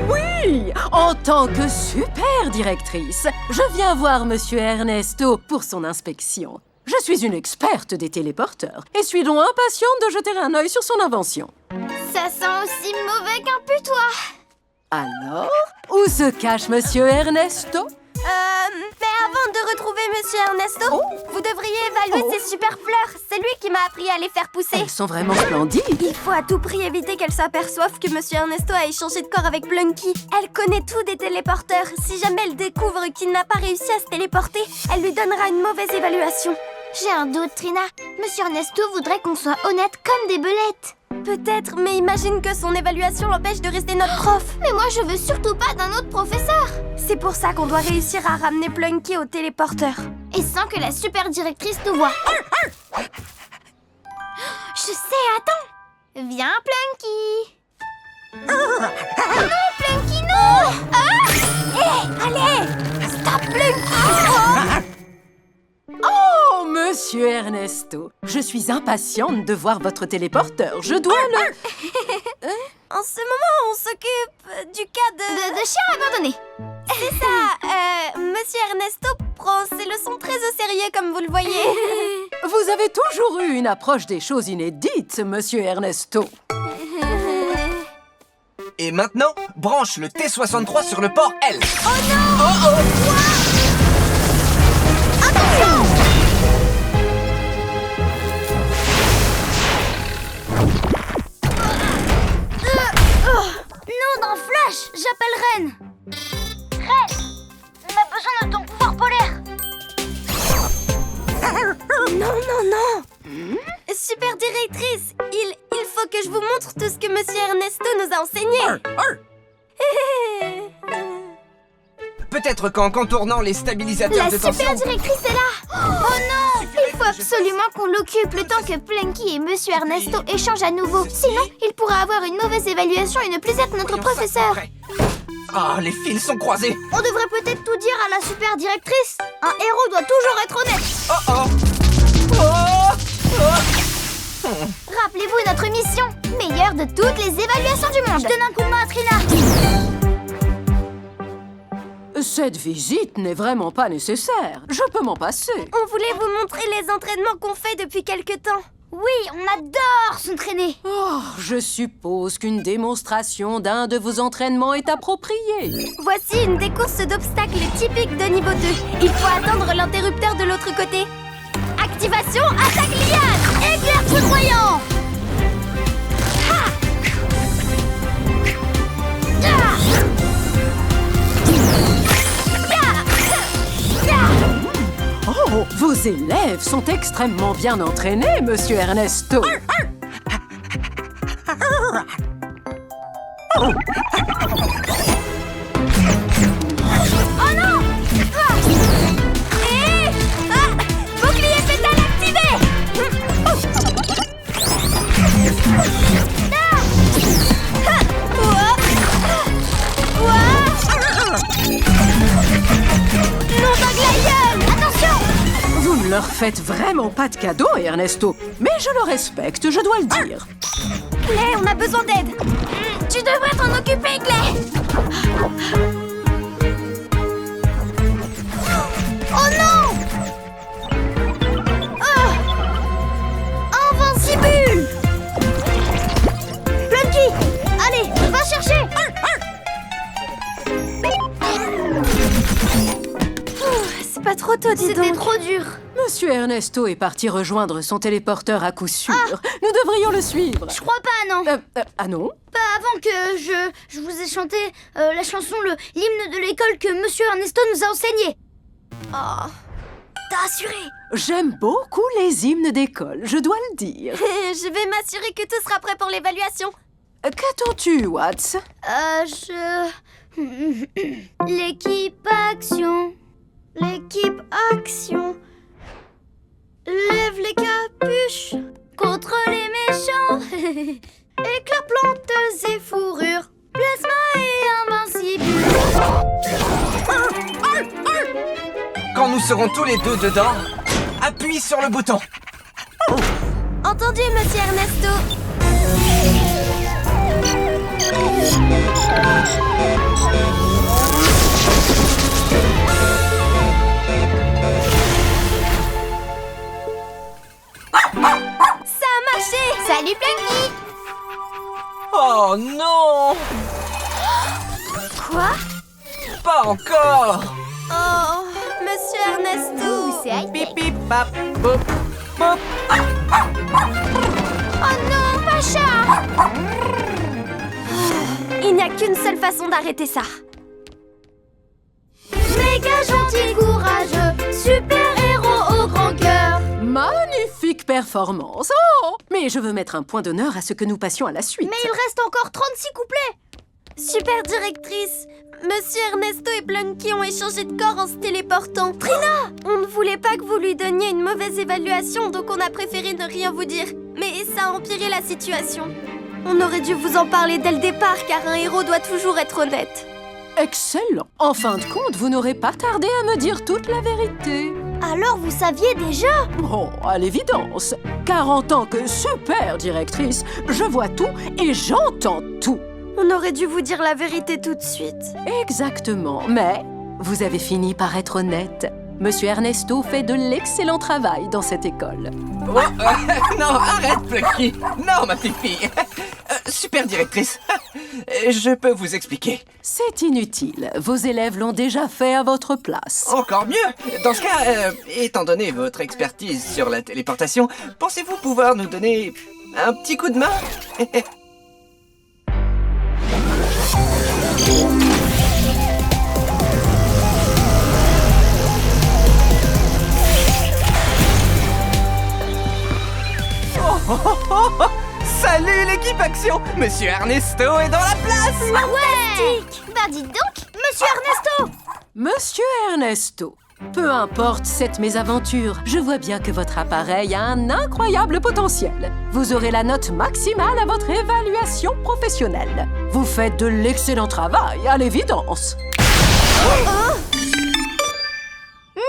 S10: Oui! En tant que super directrice, je viens voir Monsieur Ernesto pour son inspection. Je suis une experte des téléporteurs et suis donc impatiente de jeter un œil sur son invention.
S2: Ça sent aussi mauvais qu'un putois.
S10: Alors, où se cache Monsieur Ernesto?
S1: Mais avant de retrouver monsieur Ernesto, vous devriez évaluer ces super fleurs. C'est lui qui m'a appris à les faire pousser.
S10: Elles sont vraiment splendides.
S1: Il faut à tout prix éviter qu'elle s'aperçoive que monsieur Ernesto a échangé de corps avec Plunky. Elle connaît tout des téléporteurs. Si jamais elle découvre qu'il n'a pas réussi à se téléporter, elle lui donnera une mauvaise évaluation.
S2: J'ai un doute, Trina. Monsieur Ernesto voudrait qu'on soit honnête comme des belettes.
S1: Peut-être, mais imagine que son évaluation l'empêche de rester notre prof.
S2: Mais moi, je veux surtout pas d'un autre professeur.
S1: C'est pour ça qu'on doit réussir à ramener Plunky au téléporteur.
S2: Et sans que la super directrice nous voie. Je sais, attends. Viens, Plunky. Non, Plunky, non.
S1: Allez, stop Plunky.
S10: Oh, Monsieur Ernesto, je suis impatiente de voir votre téléporteur. Je dois le...
S1: En ce moment, on s'occupe du cas de...
S2: De chien abandonné.
S1: C'est ça, monsieur Ernesto prend ses leçons très au sérieux, comme vous le voyez.
S10: Vous avez toujours eu une approche des choses inédites, Monsieur Ernesto.
S5: Et maintenant, branche le T63 sur le port L.
S2: Oh non!
S5: Oh oh!
S2: Attention!
S1: Non, dans Flash, j'appelle Ren.
S8: Ren, on a besoin de ton pouvoir polaire.
S1: Non. Super directrice, il faut que je vous montre tout ce que monsieur Ernesto nous a enseigné.
S5: Peut-être qu'en contournant les stabilisateurs
S2: La
S5: de tension...
S2: super directrice est là. Oh non! Il faut absolument qu'on l'occupe le temps que Plunky et monsieur Ernesto échangent à nouveau. Sinon, il pourra avoir une mauvaise évaluation et ne plus être notre professeur.
S5: Ah, les fils sont croisés.
S2: On devrait peut-être tout dire à la super directrice. Un héros doit toujours être honnête.
S5: Oh oh! Oh!
S2: Rappelez-vous notre mission. Meilleure de toutes les évaluations du monde. Je donne un coup de main à Trina.
S10: Cette visite n'est vraiment pas nécessaire. Je peux m'en passer.
S1: On voulait vous montrer les entraînements qu'on fait depuis quelque temps.
S2: Oui, on adore s'entraîner.
S10: Oh, je suppose qu'une démonstration d'un de vos entraînements est appropriée.
S1: Voici une des courses d'obstacles typiques de niveau 2. Il faut attendre l'interrupteur de l'autre côté. Activation, attaque liane, éclair foudroyant. Ha! Ah!
S10: Oh, vos élèves sont extrêmement bien entraînés, Monsieur Ernesto.
S1: Oh non! Ah! Bouclier pétale activé!
S10: ne leur faites vraiment pas de cadeaux, Ernesto. Mais je le respecte, je dois le dire.
S1: Clay, on a besoin d'aide.
S2: Tu devrais t'en occuper, Clay. Oh non! Invincible! Plunky, allez, va chercher!
S1: C'est pas trop tôt, dis
S2: C'était
S1: donc.
S2: trop dur.
S10: Monsieur Ernesto est parti rejoindre son téléporteur à coup sûr. Nous devrions le suivre.
S2: Je crois pas, non.
S10: Ah non?
S2: Pas avant que je vous ai chanté la chanson, l'hymne de l'école que Monsieur Ernesto nous a enseigné.
S1: Oh, t'as assuré.
S10: J'aime beaucoup les hymnes d'école, je dois le dire.
S1: Je vais m'assurer que tout sera prêt pour l'évaluation.
S10: Qu'attends-tu, Watts?
S2: L'équipe action.
S1: L'équipe action. Lève les capuches contre les méchants. Éclats, plantes et fourrures. Plasma et invincible.
S5: Quand nous serons tous les deux dedans, appuie sur le bouton.
S1: Entendu, monsieur Ernesto. Ça a marché.
S2: Salut, Plunky.
S5: Oh non!
S1: Quoi?
S5: Pas encore!
S1: Oh, monsieur Ernesto.
S2: C'est high-tech.
S5: Bip bip bap bop bop.
S1: Oh non, Pacha! Il n'y a qu'une seule façon d'arrêter ça.
S2: Méga gentil, courageux, super-héros au grand cœur.
S10: Magnifique performance. Oh! Mais je veux mettre un point d'honneur à ce que nous passions à la suite.
S2: Mais il reste encore 36 couplets.
S1: Super directrice, monsieur Ernesto et Plunky ont échangé de corps en se téléportant. Trina! On ne voulait pas que vous lui donniez une mauvaise évaluation, donc on a préféré ne rien vous dire. Mais ça a empiré la situation. On aurait dû vous en parler dès le départ, car un héros doit toujours être honnête.
S10: Excellent. En fin de compte, vous n'aurez pas tardé à me dire toute la vérité.
S2: Alors vous saviez déjà?
S10: Oh, à l'évidence. Car en tant que super directrice, je vois tout et j'entends tout.
S1: On aurait dû vous dire la vérité tout de suite.
S10: Exactement. Mais vous avez fini par être honnête. Monsieur Ernesto fait de l'excellent travail dans cette école.
S5: Oh, non, arrête, Plucky. Non, ma petite fille. Super directrice. Je peux vous expliquer.
S10: C'est inutile. Vos élèves l'ont déjà fait à votre place.
S5: Encore mieux. Dans ce cas, étant donné votre expertise sur la téléportation, pensez-vous pouvoir nous donner un petit coup de main? Salut l'équipe Action! Monsieur Ernesto est dans la place!
S2: Ouais! Bah dites donc, Monsieur Ernesto!
S10: Monsieur Ernesto, peu importe cette mésaventure, je vois bien que votre appareil a un incroyable potentiel. Vous aurez la note maximale à votre évaluation professionnelle. Vous faites de l'excellent travail, à l'évidence.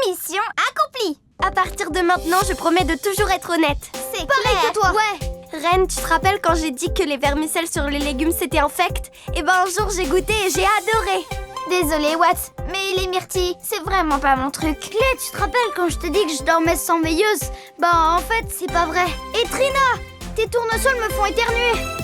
S2: Mission accomplie!
S1: À partir de maintenant, je promets de toujours être honnête.
S2: C'est
S1: Pareil
S2: clair.
S1: que toi.
S2: Ouais.
S1: Reine, tu te rappelles quand j'ai dit que les vermicelles sur les légumes c'était infect? Eh ben un jour j'ai goûté et j'ai adoré.
S2: Désolée, Watts, mais les myrtilles, c'est vraiment pas mon truc. Clay, tu te rappelles quand je te dis que je dormais sans veilleuse? Bah, en fait, c'est pas vrai. Et Trina, tes tournesols me font éternuer.